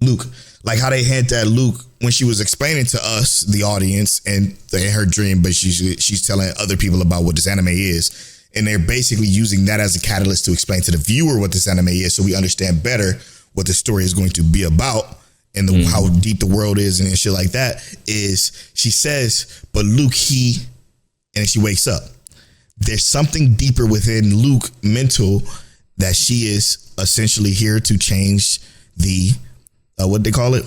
Luke. Like how they hint at Luke when she was explaining to us, the audience, and in her dream, but she's telling other people about what this anime is. And they're basically using that as a catalyst to explain to the viewer what this anime is, so we understand better what the story is going to be about and how deep the world is and shit like that. Is she says, but Luke, and then she wakes up. There's something deeper within Luke mental that she is essentially here to change the, what they call it?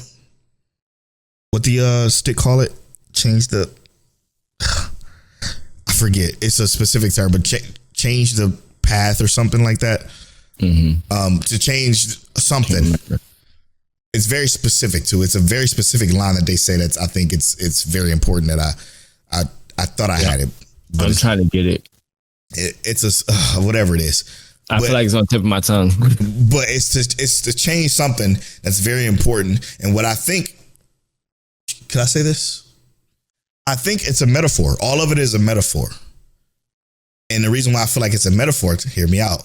What the stick call it? Change the... I forget. It's a specific term, but change the path or something like that. To change something. It's very specific too. It's a very specific line that they say that I think it's very important that I thought I had it. But I'm trying to get it. It's a whatever it is. I feel like it's on the tip of my tongue. But it's to change something that's very important. And what I think, can I say this? I think it's a metaphor. All of it is a metaphor. And the reason why I feel like it's a metaphor, to hear me out.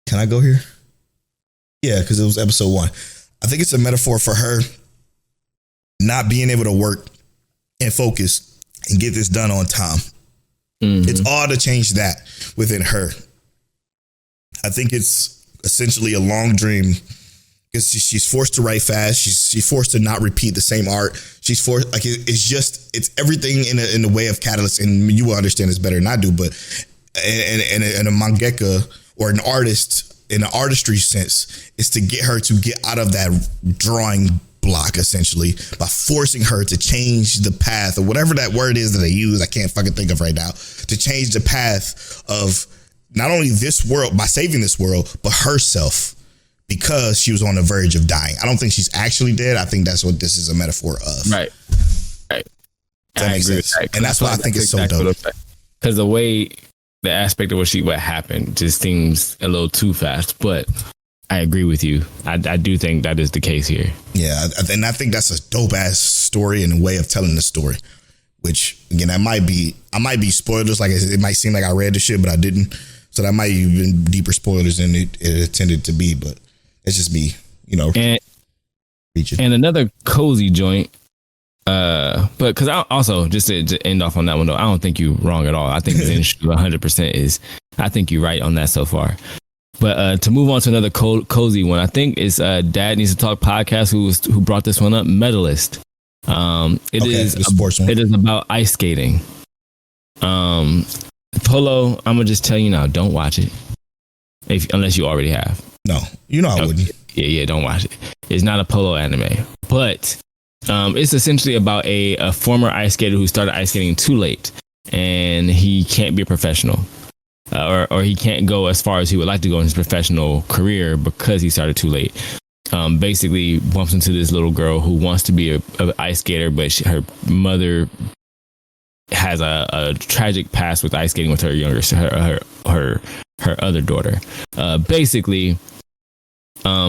Can I go here? Yeah, because it was episode 1. I think it's a metaphor for her not being able to work and focus and get this done on time. It's all to change that within her. I think it's essentially a long dream because she's forced to write fast. She's forced to not repeat the same art. She's forced, like, it's everything in the way of catalyst. And you will understand this better than I do, but in a mangaka or an artist in an artistry sense is to get her to get out of that drawing block, essentially, by forcing her to change the path or whatever that word is that they use. I can't fucking think of right now, to change the path of not only this world by saving this world, but herself, because she was on the verge of dying. I don't think she's actually dead. I think that's what this is a metaphor of. Right. That makes sense. And that's why I think it's so dope. Because the way, the aspect of what happened just seems a little too fast, but I agree with you. I do think that is the case here. Yeah, and I think that's a dope ass story and a way of telling the story. Which again, I might be spoilers. Like it might seem like I read the shit, but I didn't. So that might even been deeper spoilers than it intended to be. But it's just me, And another cozy joint. But because I also, just to end off on that one though, I don't think you're wrong at all. I think Zenshu 100% is. I think you're right on that so far. But to move on to another cozy one, I think it's Dad Needs to Talk podcast who brought this one up. Medalist. It is about ice skating. Polo, I'm gonna just tell you now, don't watch it. Unless you already have. No, I wouldn't. Yeah, don't watch it. It's not a Polo anime, but it's essentially about a former ice skater who started ice skating too late, and he can't be a professional, or he can't go as far as he would like to go in his professional career because he started too late. Basically bumps into this little girl who wants to be a ice skater, but her mother has a tragic past with ice skating with her younger, her other daughter. Basically,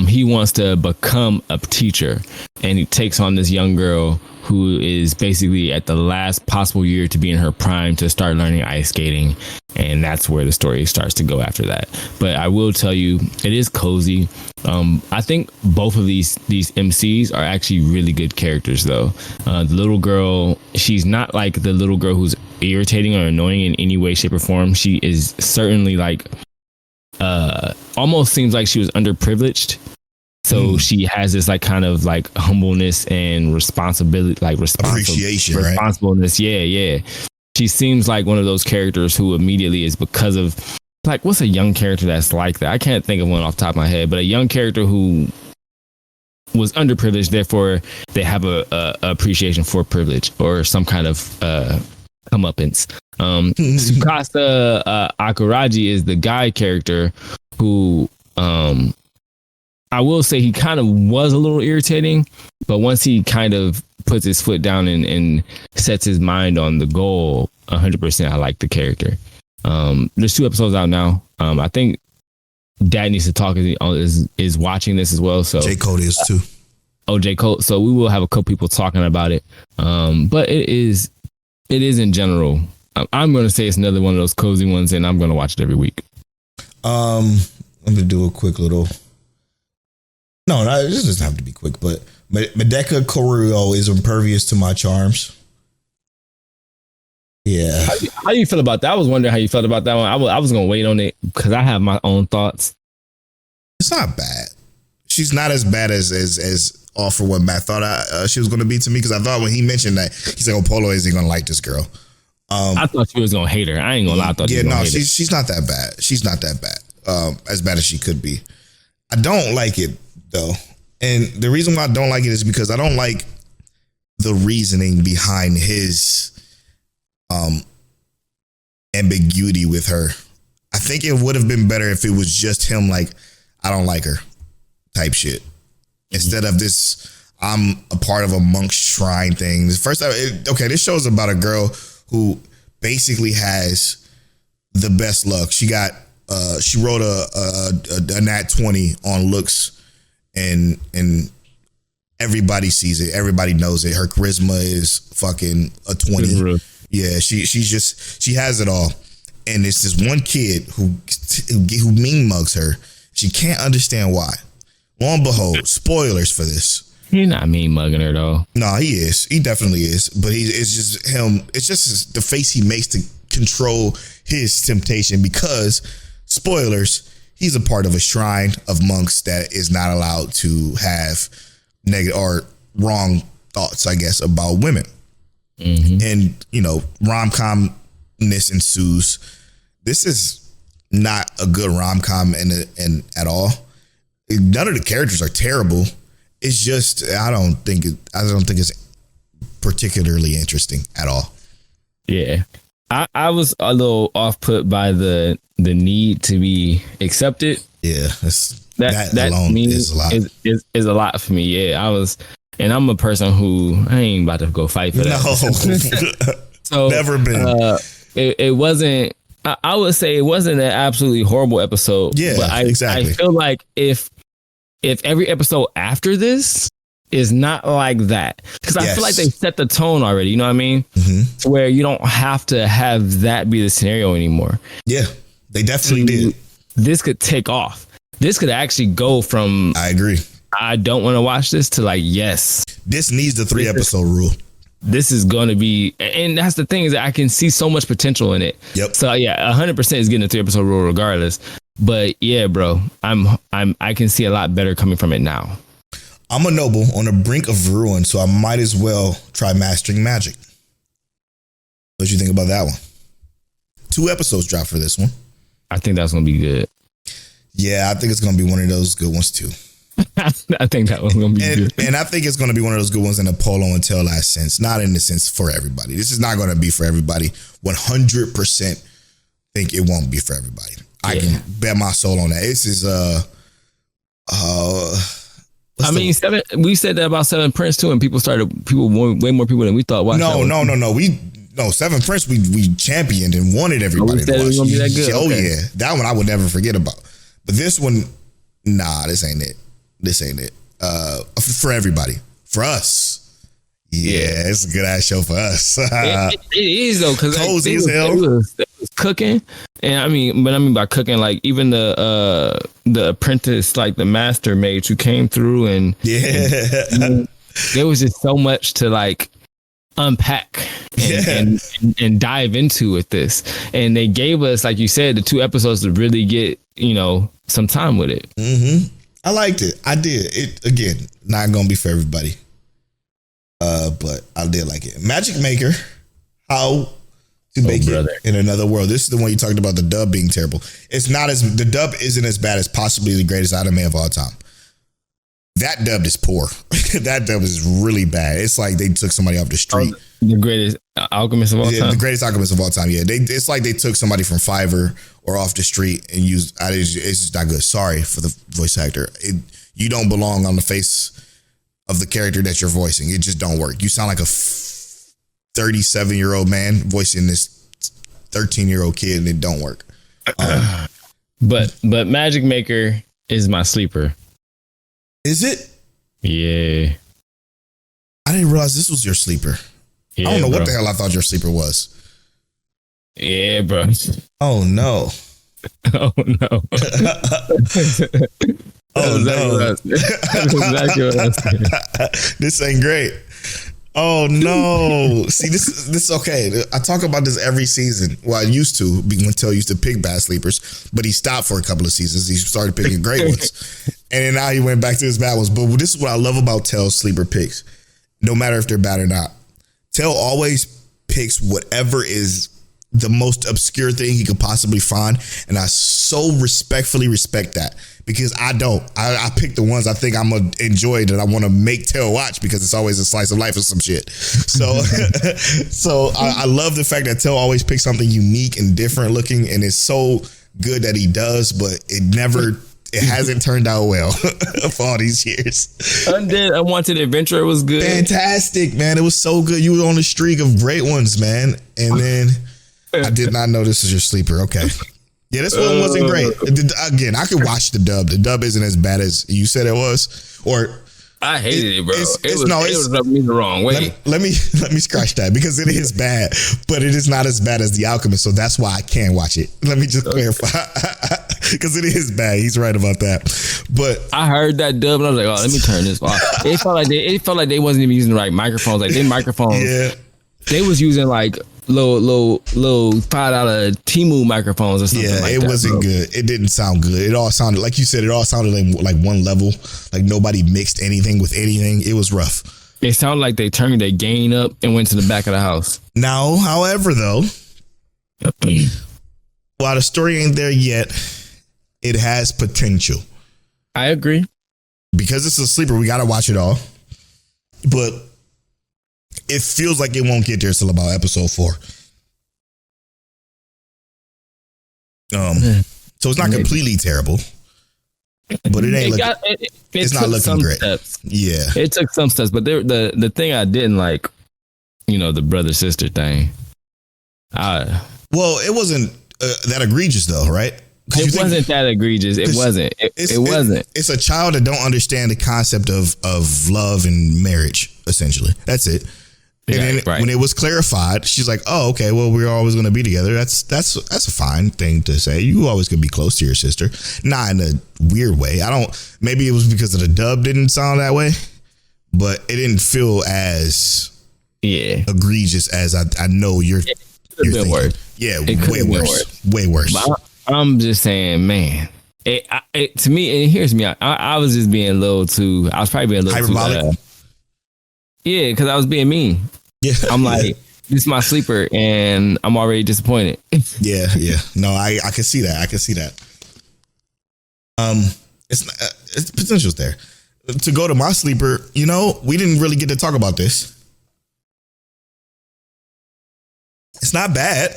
he wants to become a teacher, and he takes on this young girl who is basically at the last possible year to be in her prime to start learning ice skating, and that's where the story starts to go after that. But I will tell you, it is cozy. I think both of these MCs are actually really good characters, though. The little girl, she's not like the little girl who's irritating or annoying in any way, shape, or form. She is certainly like almost seems like she was underprivileged. So she has this like kind of like humbleness and responsibility, like appreciation, responsibleness. Right? Yeah. She seems like one of those characters who immediately is because of like, what's a young character that's like that? I can't think of one off the top of my head, but a young character who was underprivileged, therefore they have a appreciation for privilege or some kind of comeuppance. Tsukasa Akuraji is the guy character who I will say he kind of was a little irritating, but once he kind of puts his foot down and sets his mind on the goal, 100% I like the character. There's 2 episodes out now. I think Dad Needs to Talk is watching this as well. So J. Cole is too. Oh, J. Cole. So we will have a couple people talking about it. But it is in general. I'm going to say it's another one of those cozy ones, and I'm going to watch it every week. Let me do a quick little. No, this doesn't have to be quick, but Medaka Kuroiwa is impervious to my charms. Yeah. How you feel about that? I was wondering how you felt about that one. I was going to wait on it because I have my own thoughts. It's not bad. She's not as bad as all for what Matt thought she was going to be to me, because I thought when he mentioned that, he's like, oh, Polo isn't going to like this girl. I thought she was going to hate her. I ain't going to lie. I thought she's not that bad. She's not that bad. As bad as she could be. I don't like it, though. And the reason why I don't like it is because I don't like the reasoning behind his ambiguity with her. I think it would have been better if it was just him like, I don't like her type shit. Instead of this, I'm a part of a monk's shrine thing. This show is about a girl who basically has the best luck. She wrote a nat 20 on looks, and everybody sees it. Everybody knows it. Her charisma is fucking a 20. Yeah, she has it all. And it's this one kid who mean mugs her. She can't understand why. Lo and behold, spoilers for this. He's not mean mugging her though. No, he is. He definitely is. But it's just him. It's just the face he makes to control his temptation, because, spoilers, he's a part of a shrine of monks that is not allowed to have negative or wrong thoughts, I guess, about women. Mm-hmm. And, rom-com-ness ensues. This is not a good rom-com and at all. None of the characters are terrible. It's just I don't think it's particularly interesting at all. Yeah, I was a little off put by the need to be accepted. Yeah, that alone is a lot. Is a lot for me. Yeah, I was, and I'm a person who I ain't about to go fight for that. No, so never been. It wasn't. I would say it wasn't an absolutely horrible episode. Yeah, but exactly. I feel like if every episode after this is not like that, because I feel like they set the tone already, you know what I mean? Mm-hmm. To where you don't have to have that be the scenario anymore. Yeah, they definitely did. This could take off. This could actually go from I agree, I don't want to watch this to like, yes. This needs the 3 episode rule. This is going to be, and that's the thing, is that I can see so much potential in it. Yep. So yeah, 100% is getting a 3 episode rule regardless. But yeah, bro, I can see a lot better coming from it now. I'm a noble on the brink of ruin, so I might as well try mastering magic. What do you think about that one? 2 episodes dropped for this one. I think that's gonna be good. Yeah, I think it's gonna be one of those good ones too. I think that one's gonna be good. And I think it's gonna be one of those good ones in a Polo and Tail last sense, not in the sense for everybody. This is not gonna be for everybody. 100% think it won't be for everybody. I can bet my soul on that. This is we said that about Seven Prince too, and way more people than we thought. No, Seven Prince we championed and wanted everybody to watch. It was gonna be that good. Oh yeah, that one I would never forget about. But this one, nah, this ain't it. For everybody, for us. Yeah, it's a good ass show for us. it is though, because cozy as hell. They was cooking, and I mean by cooking, like even the apprentice, like the master mage who came through, and there was just so much to like unpack and dive into with this, and they gave us, like you said, the 2 episodes to really get some time with it. Mm-hmm. I liked it. I did. It again, not gonna be for everybody. But I did like it. Magic Maker, How to Make It in Another World. This is the one you talked about, the dub being terrible. The dub isn't as bad as possibly the greatest anime of all time. That dub is poor. That dub is really bad. It's like they took somebody off the street. The greatest alchemist of all time. The greatest alchemist of all time. Yeah, it's like they took somebody from Fiverr or off the street and used. It's just not good. Sorry for the voice actor. You don't belong on the face of the character that you're voicing. It just don't work. You sound like a 37-year-old man voicing this 13-year-old kid, and it don't work. But Magic Maker is my sleeper. Is it? Yeah. I didn't realize this was your sleeper. Yeah, I don't know what the hell I thought your sleeper was. Yeah, bro. Oh no. Oh no. Oh no. This ain't great. Oh no. See, this is okay. I talk about this every season. Well, I used to, when Tell used to pick bad sleepers, but he stopped for a couple of seasons. He started picking great ones. And then now he went back to his bad ones. But this is what I love about Tell's sleeper picks. No matter if they're bad or not. Tell always picks whatever is the most obscure thing he could possibly find. And I so respectfully respect that, because I don't. I pick the ones I think I'm going to enjoy, that I want to make Tell watch, because it's always a slice of life or some shit. So I love the fact that Tell always picks something unique and different looking, and it's so good that he does, but it hasn't turned out well for all these years. Undead Unwanted Adventure was good. Fantastic, man. It was so good. You were on a streak of great ones, man. And then I did not know this was your sleeper. Okay. Yeah, this one wasn't great. Again, I could watch the dub. The dub isn't as bad as you said it was. Or I hated it, bro. It was rubbing me the wrong way. Let me scratch that, because it is bad, but it is not as bad as The Alchemist. So that's why I can watch it. Let me just clarify, because it is bad. He's right about that. But I heard that dub and I was like, oh, let me turn this off. It felt like they wasn't even using the right microphones. Like, their microphones, they was using like low $5 Temu microphones or something like that. Yeah, it wasn't good. It didn't sound good. It all sounded, like you said, like one level. Like nobody mixed anything with anything. It was rough. It sounded like they turned their gain up and went to the back of the house. Now, however, though, while the story ain't there yet, it has potential. I agree. Because it's a sleeper, we got to watch it all. But it feels like it won't get there till about episode 4. So it's not completely terrible, but it ain't. It's not looking great. Steps. Yeah, it took some steps, but the thing I didn't like, the brother sister thing. Well, it wasn't that egregious though, right? It wasn't that egregious. It wasn't. It wasn't. It's a child that don't understand the concept of love and marriage. Essentially, that's it. And then when it was clarified, she's like, "Oh, okay. Well, we're always going to be together. That's a fine thing to say. You always could be close to your sister, not in a weird way. Maybe it was because of the dub didn't sound that way, but it didn't feel as egregious as I know you're thinking. Worse. Yeah, way worse. Way worse. But I'm just saying, man. To me, and here's me. I was just being a little too. I was probably being a little hyperbolic. Yeah, because I was being mean. Yeah, I'm like, This is my sleeper, and I'm already disappointed. Yeah. No, I can see that. I can see that. It's potential's there. To go to my sleeper, we didn't really get to talk about this. It's not bad.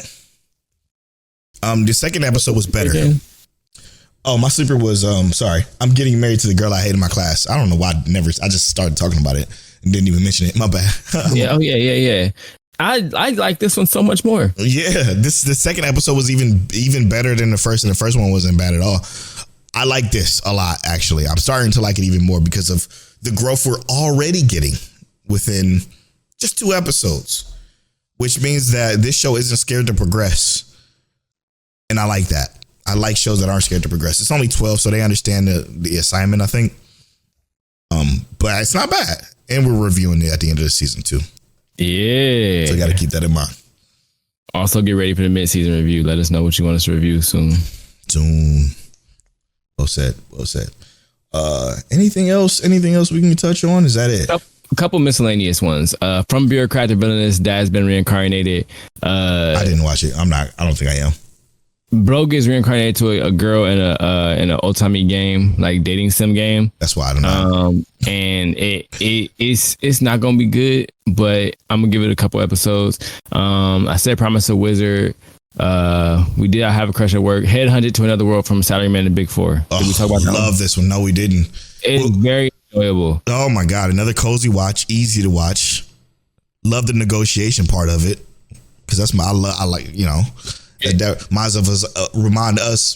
The second episode was better. Oh, my sleeper was sorry. I'm getting married to the girl I hate in my class. I don't know why I just started talking about it and didn't even mention it. My bad. Yeah. I like this one so much more. Yeah, the second episode was even better than the first, and the first one wasn't bad at all. I like this a lot, actually. I'm starting to like it even more because of the growth we're already getting within just 2 episodes, which means that this show isn't scared to progress. And I like that. I like shows that aren't scared to progress. It's only 12, so they understand the assignment, I think. But it's not bad. And we're reviewing it at the end of the season, too. Yeah. So you got to keep that in mind. Also, get ready for the mid-season review. Let us know what you want us to review soon. Well said. Anything else we can touch on? Is that it? A couple miscellaneous ones. From Bureaucrat to Villainous, Dad's been reincarnated. I didn't watch it. I don't think I am. Bro gets reincarnated to a girl in an old-timey game, like dating sim game. That's why I don't know. And it's not gonna be good, but I'm gonna give it a couple episodes. I said Promise a Wizard. We did have a crush at work. Headhunted to Another World from Salaryman and Big Four. Did we talk about that? Love this one. No, we didn't. It's very enjoyable. Oh my God. Another cozy watch. Easy to watch. Love the negotiation part of it. Cause that's I like, that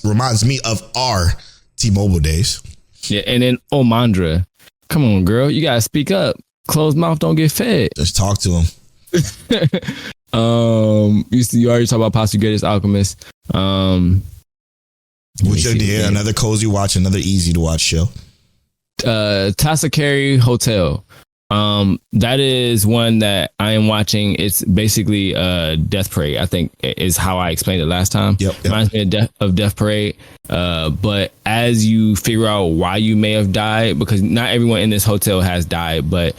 reminds me of our T-Mobile days. Yeah. And then Omandra. Come on, girl. You gotta speak up. Closed mouth don't get fed. Just talk to him. You already talked about Possibly Greatest Alchemist. Another cozy watch, another easy to watch show. Tasakari Hotel. That is one that I am watching. It's basically Death Parade, I think is how I explained it last time. Yep. Reminds me of Death Parade. But as you figure out why you may have died, because not everyone in this hotel has died, but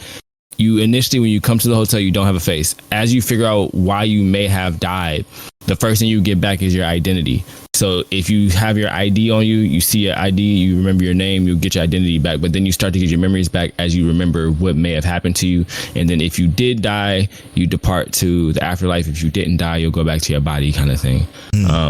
you initially, when you come to the hotel, you don't have a face. As you figure out why you may have died, the first thing you get back is your identity. So if you have your ID on you, you see your ID, you remember your name, you'll get your identity back. But then you start to get your memories back as you remember what may have happened to you. And then if you did die, you depart to the afterlife. If you didn't die, you'll go back to your body, kind of thing.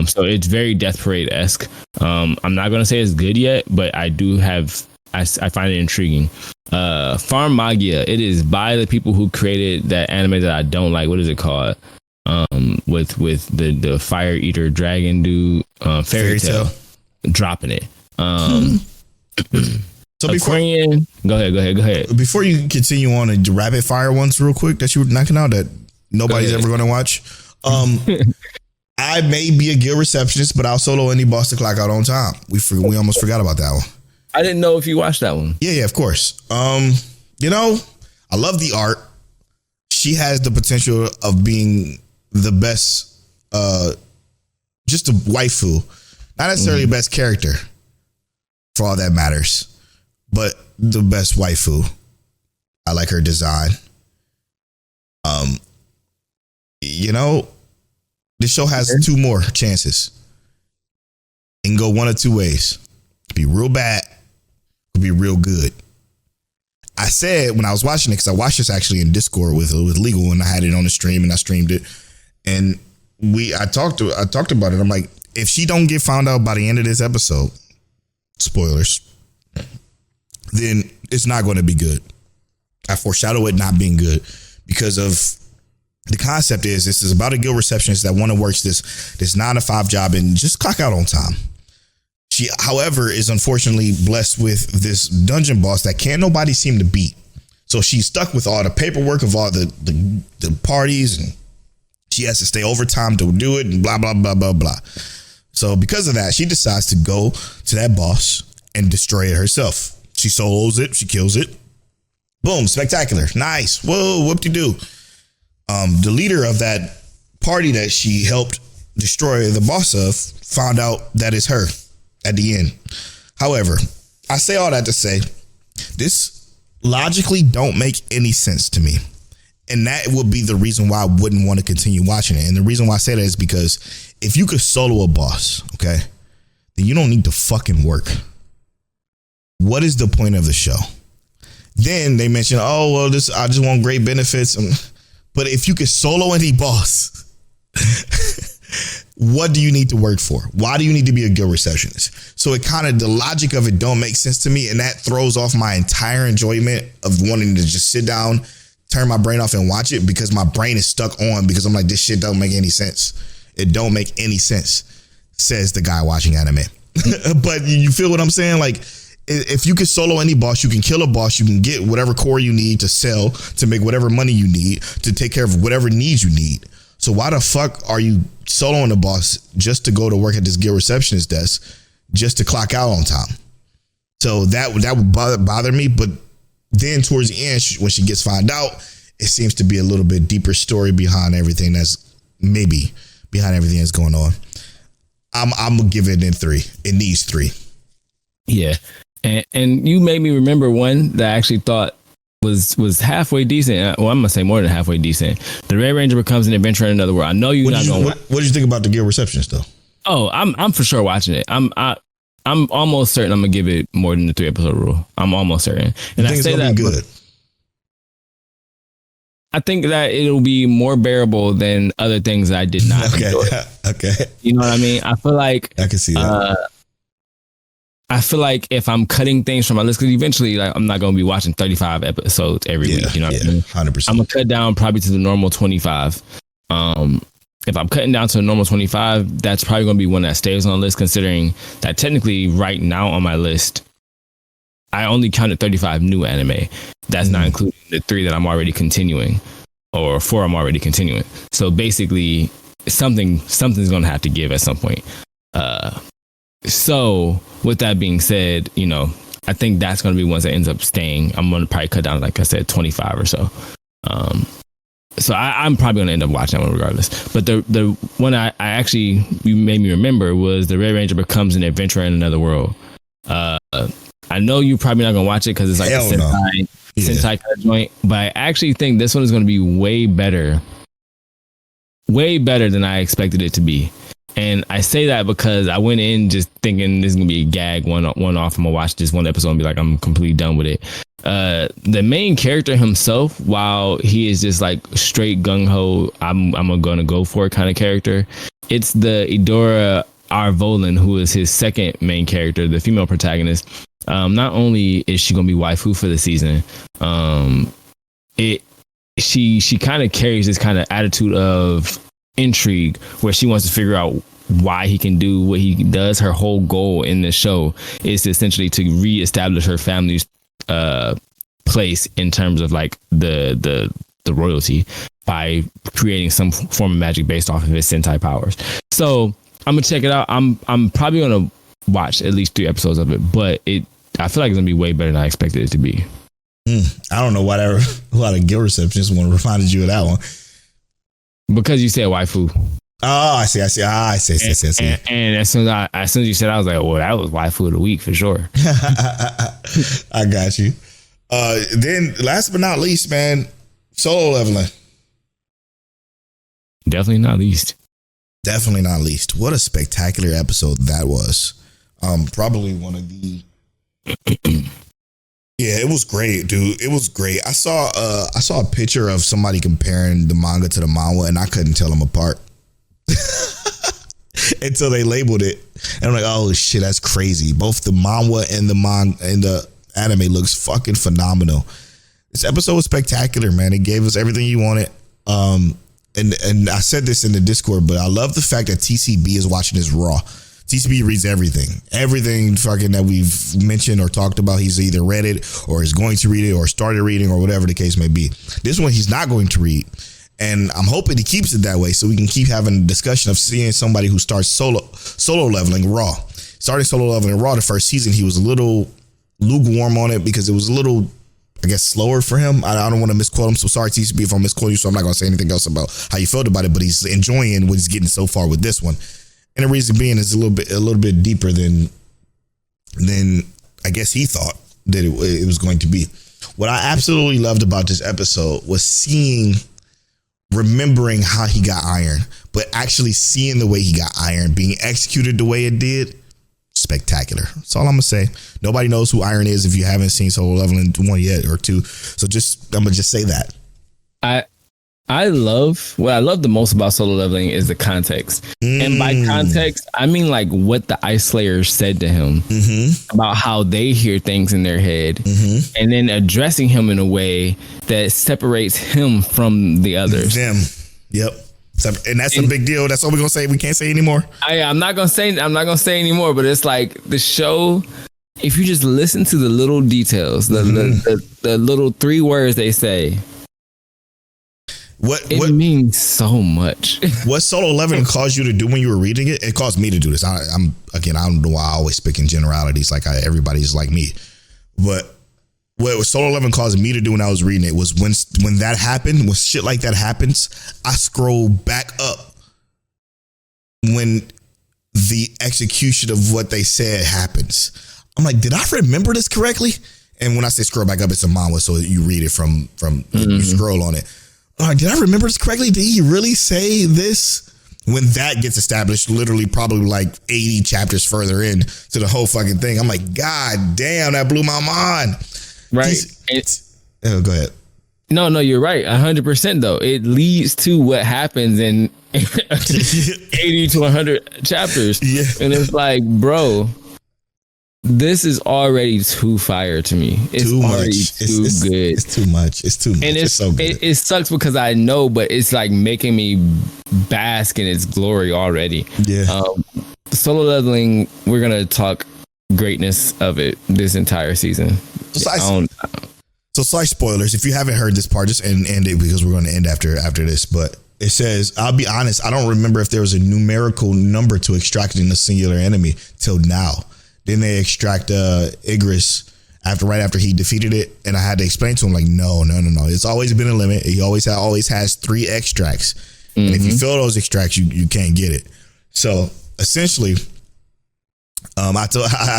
So it's very Death Parade-esque. I'm not going to say it's good yet, but I find it intriguing. Farm Magia. It is by the people who created that anime that I don't like. What is it called? With the fire eater dragon dude, Fairy Tail. Dropping it. So Aquarian, go ahead. Before you continue on the rapid fire ones real quick that you were knocking out that nobody's ever going to watch. I may be a guild receptionist, but I'll solo any boss to clock out on time. We almost forgot about that one. I didn't know if you watched that one. Yeah, of course. I love the art. She has the potential of being the best, just a waifu, not necessarily the best character for all that matters, but the best waifu. I like her design. This show has 2 more chances. It can go one of 2 ways. Be real bad, or be real good. I said when I was watching it, because I watched this actually in Discord with Legal, and I had it on the stream and I streamed it, and I talked about it. I'm like, if she don't get found out by the end of this episode, spoilers, then it's not going to be good. I foreshadow it not being good because of the concept is this is about a guild receptionist that want to work this 9-to-5 job and just clock out on time. She, however, is unfortunately blessed with this dungeon boss that can't nobody seem to beat. So she's stuck with all the paperwork of all the parties, and she has to stay overtime to do it and blah, blah, blah, blah, blah. So because of that, she decides to go to that boss and destroy it herself. She solos it. She kills it. Boom. Spectacular. Nice. Whoa. Whoop-de-doo. The leader of that party that she helped destroy the boss of found out that it's her at the end. However, I say all that to say this logically don't make any sense to me. And that would be the reason why I wouldn't want to continue watching it. And the reason why I say that is because if you could solo a boss, okay, then you don't need to fucking work. What is the point of the show? Then they mention, oh, well, I just want great benefits. But if you could solo any boss, what do you need to work for? Why do you need to be a good receptionist? So the logic of it don't make sense to me. And that throws off my entire enjoyment of wanting to just sit down, turn my brain off and watch it, because my brain is stuck on, because I'm like, this shit don't make any sense. It don't make any sense, says the guy watching anime. But you feel what I'm saying? Like, if you can solo any boss, you can kill a boss, you can get whatever core you need to sell, to make whatever money you need, to take care of whatever needs you need. So why the fuck are you soloing a boss just to go to work at this guild receptionist desk, just to clock out on time? So that would bother me. But then towards the end, when she gets found out, it seems to be a little bit deeper story behind everything that's going on. I'm gonna give it in 3. It needs 3. Yeah. And you made me remember one that I actually thought was halfway decent. Well, I'm gonna say more than halfway decent. The Red Ranger becomes an adventure in another world. I know you're not going. What did you think about the guild receptionist though? Oh, I'm for sure watching it. I'm almost certain I'm gonna give it more than the 3 episode rule. I'm almost certain. And I say that good. I think that it'll be more bearable than other things that I did not enjoy. Okay. You know what I mean? I feel like I can see that. I feel like if I'm cutting things from my list, because eventually, like, I'm not going to be watching 35 episodes every week. You know what I mean? 100%. I'm going to cut down probably to the normal 25. If I'm cutting down to the normal 25, that's probably going to be one that stays on the list, considering that technically right now on my list, I only counted 35 new anime. That's not including the 3 that I'm already continuing, or 4 I'm already continuing. So basically, something's going to have to give at some point. So with that being said, you know, I think that's going to be ones that ends up staying. I'm going to probably cut down, like I said, 25 or so. So I'm probably going to end up watching that one regardless. But the one I actually, you made me remember, was the Red Ranger becomes an adventurer in another world. I know you're probably not going to watch it because it's like a Sentai kind of joint, but I actually think this one is going to be way better than I expected it to be. And I say that because I went in just thinking this is going to be a gag one off. I'm going to watch this one episode and be like, I'm completely done with it. The main character himself, while he is just like straight gung-ho, I'm going to go for it kind of character, it's the Idora Arvolan, who is his second main character, the female protagonist. Not only is she going to be waifu for the season, she kind of carries this kind of attitude of intrigue where she wants to figure out why he can do what he does. Her whole goal in the show is essentially to reestablish her family's place in terms of like the royalty by creating some form of magic based off of his Sentai powers. So I'm gonna check it out. I'm probably gonna watch at least 3 episodes of it, but I feel like it's gonna be way better than I expected it to be. I don't know why a lot of guild receptionists want to reminded you of that one. Because you said waifu. Oh, I see. I see. And as soon as you said, I was like, well, that was waifu of the week for sure. I got you. Then last but not least, man, solo leveling. Definitely not least. What a spectacular episode that was. Probably one of the yeah, it was great, dude. It was great. I saw a picture of somebody comparing the manga to the manhwa, and I couldn't tell them apart until they labeled it. And I'm like, oh shit, that's crazy. Both the manhwa and the anime looks fucking phenomenal. This episode was spectacular, man. It gave us everything you wanted. And I said this in the Discord, but I love the fact that TCB is watching this raw. TCB reads everything fucking that we've mentioned or talked about. He's either read it or is going to read it or started reading or whatever the case may be. This one he's not going to read. And I'm hoping he keeps it that way so we can keep having a discussion of seeing somebody who starts solo leveling raw. Starting solo leveling raw the first season, he was a little lukewarm on it because it was a little, I guess, slower for him. I don't want to misquote him, so sorry TCB if I'm misquoting you, so I'm not going to say anything else about how you felt about it, but he's enjoying what he's getting so far with this one. And the reason being is a little bit deeper than I guess he thought that it was going to be. What I absolutely loved about this episode was remembering how he got iron, but actually seeing the way he got iron being executed the way it did. Spectacular. That's all I'm gonna say. Nobody knows who Iron is if you haven't seen Solo Leveling 1 yet or 2. So I'm gonna just say that. I love what I love the most about Solo Leveling is the context. And by context, I mean like what the Ice Slayers said to him about how they hear things in their head and then addressing him in a way that separates him from the others. Them. Yep. And that's a big deal. That's all we're gonna say. We can't say anymore. I'm not gonna say anymore, but it's like the show, if you just listen to the little details, the little 3 words they say, What means so much. What Solo Leveling caused you to do when you were reading it? It caused me to do this. I don't know why I always speak in generalities like everybody's like me. But what Solo Leveling caused me to do when I was reading it was when that happened, when shit like that happens, I scroll back up when the execution of what they said happens. I'm like, did I remember this correctly? And when I say scroll back up, it's a manhwa, so you read it from you scroll on it. Did I remember this correctly? Did he really say this? When that gets established, literally probably like 80 chapters further in to the whole fucking thing, I'm like, God damn, that blew my mind. Right. Go ahead. No, you're right. 100% though. It leads to what happens in 80 to 100 chapters. Yeah. And it's like, bro, this is already too fire to me. It's too already much. Too good. It's too much. It's too much. And it's so good. It sucks because I know, but it's like making me bask in its glory already. Yeah. Solo Leveling, we're going to talk greatness of it this entire season. So slight spoilers. If you haven't heard this part, just end it because we're going to end after this. But it says, I'll be honest, I don't remember if there was a numerical number to extracting a singular enemy till now. Then they extract Igris right after he defeated it, and I had to explain to him like, no. It's always been a limit. He always has 3 extracts, and if you fail those extracts, you can't get it. So essentially, I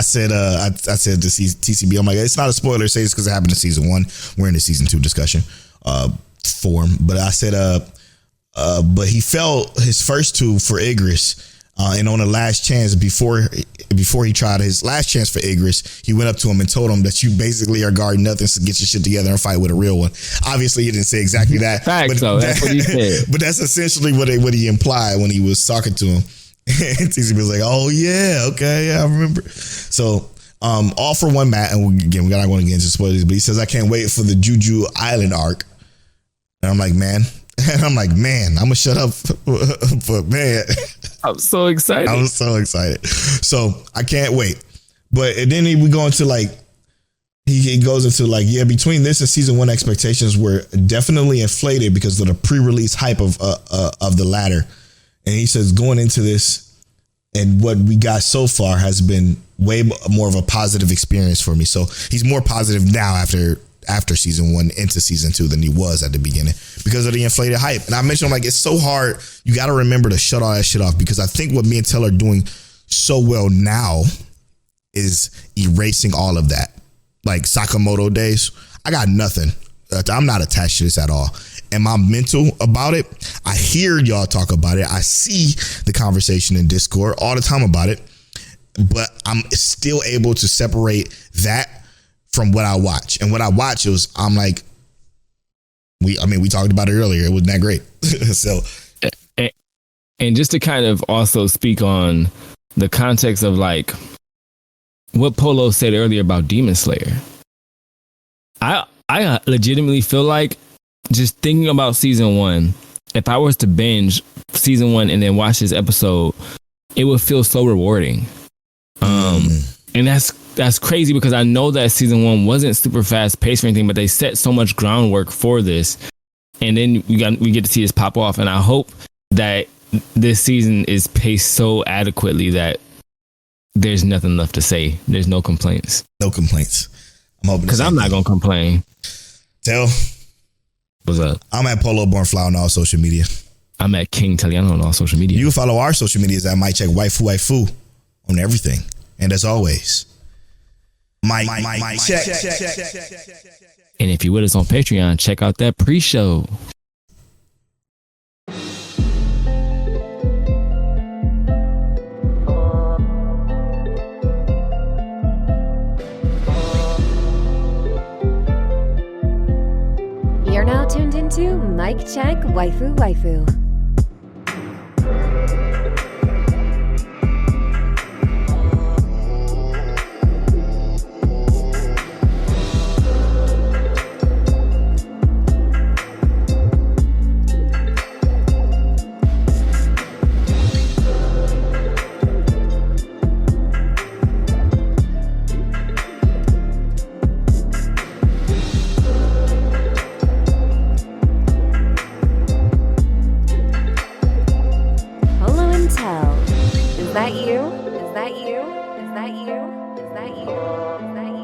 said to TCB, I'm like, it's not a spoiler. Say this because it happened in season 1. We're in the season 2 discussion form, but I said, but he fell his first 2 for Igris. And on the last chance, before he tried his last chance for Igris, he went up to him and told him that you basically are guarding nothing, so get your shit together and fight with a real one. Obviously, he didn't say exactly that. That's what he said. But that's essentially what he implied when he was talking to him. And TCB was like, oh, yeah, okay, yeah, I remember. So, all for one, Matt, and again, we're not going to get into spoilers, but he says, I can't wait for the Juju Island arc. And I'm like, man, I'm going to shut up, but man. I'm so excited. I was so excited. So I can't wait. But and then we go into like, he goes into like, yeah, between this and season 1 expectations were definitely inflated because of the pre-release hype of the latter. And he says going into this and what we got so far has been way more of a positive experience for me. So he's more positive now after season 1 into season 2 than he was at the beginning because of the inflated hype. And I mentioned, I'm like, it's so hard. You got to remember to shut all that shit off because I think what me and Tell are doing so well now is erasing all of that. Like Sakamoto Days, I got nothing. I'm not attached to this at all. Am I mental about it? I hear y'all talk about it. I see the conversation in Discord all the time about it, but I'm still able to separate that from what I watch. And what I watch I'm like, we talked about it earlier. It wasn't that great. So, and just to kind of also speak on the context of like what Polo said earlier about Demon Slayer, I legitimately feel like just thinking about season 1, if I was to binge season 1 and then watch this episode, it would feel so rewarding. And that's crazy because I know that season 1 wasn't super fast paced or anything, but they set so much groundwork for this. And then we get to see this pop off. And I hope that this season is paced so adequately that there's nothing left to say. There's no complaints. No complaints. I'm hoping because I'm not going to complain. Tell. What's up? I'm at Polo Born Flower on all social media. I'm at King Taliano on all social media. You can follow our social medias at Mic Check Waifu on everything. And as always, Mic check. And if you're with us on Patreon, check out that pre-show. You're now tuned into Mic Check Waifu Waifu. Is that you? Is that you? Is that you? Is that you? Is that you?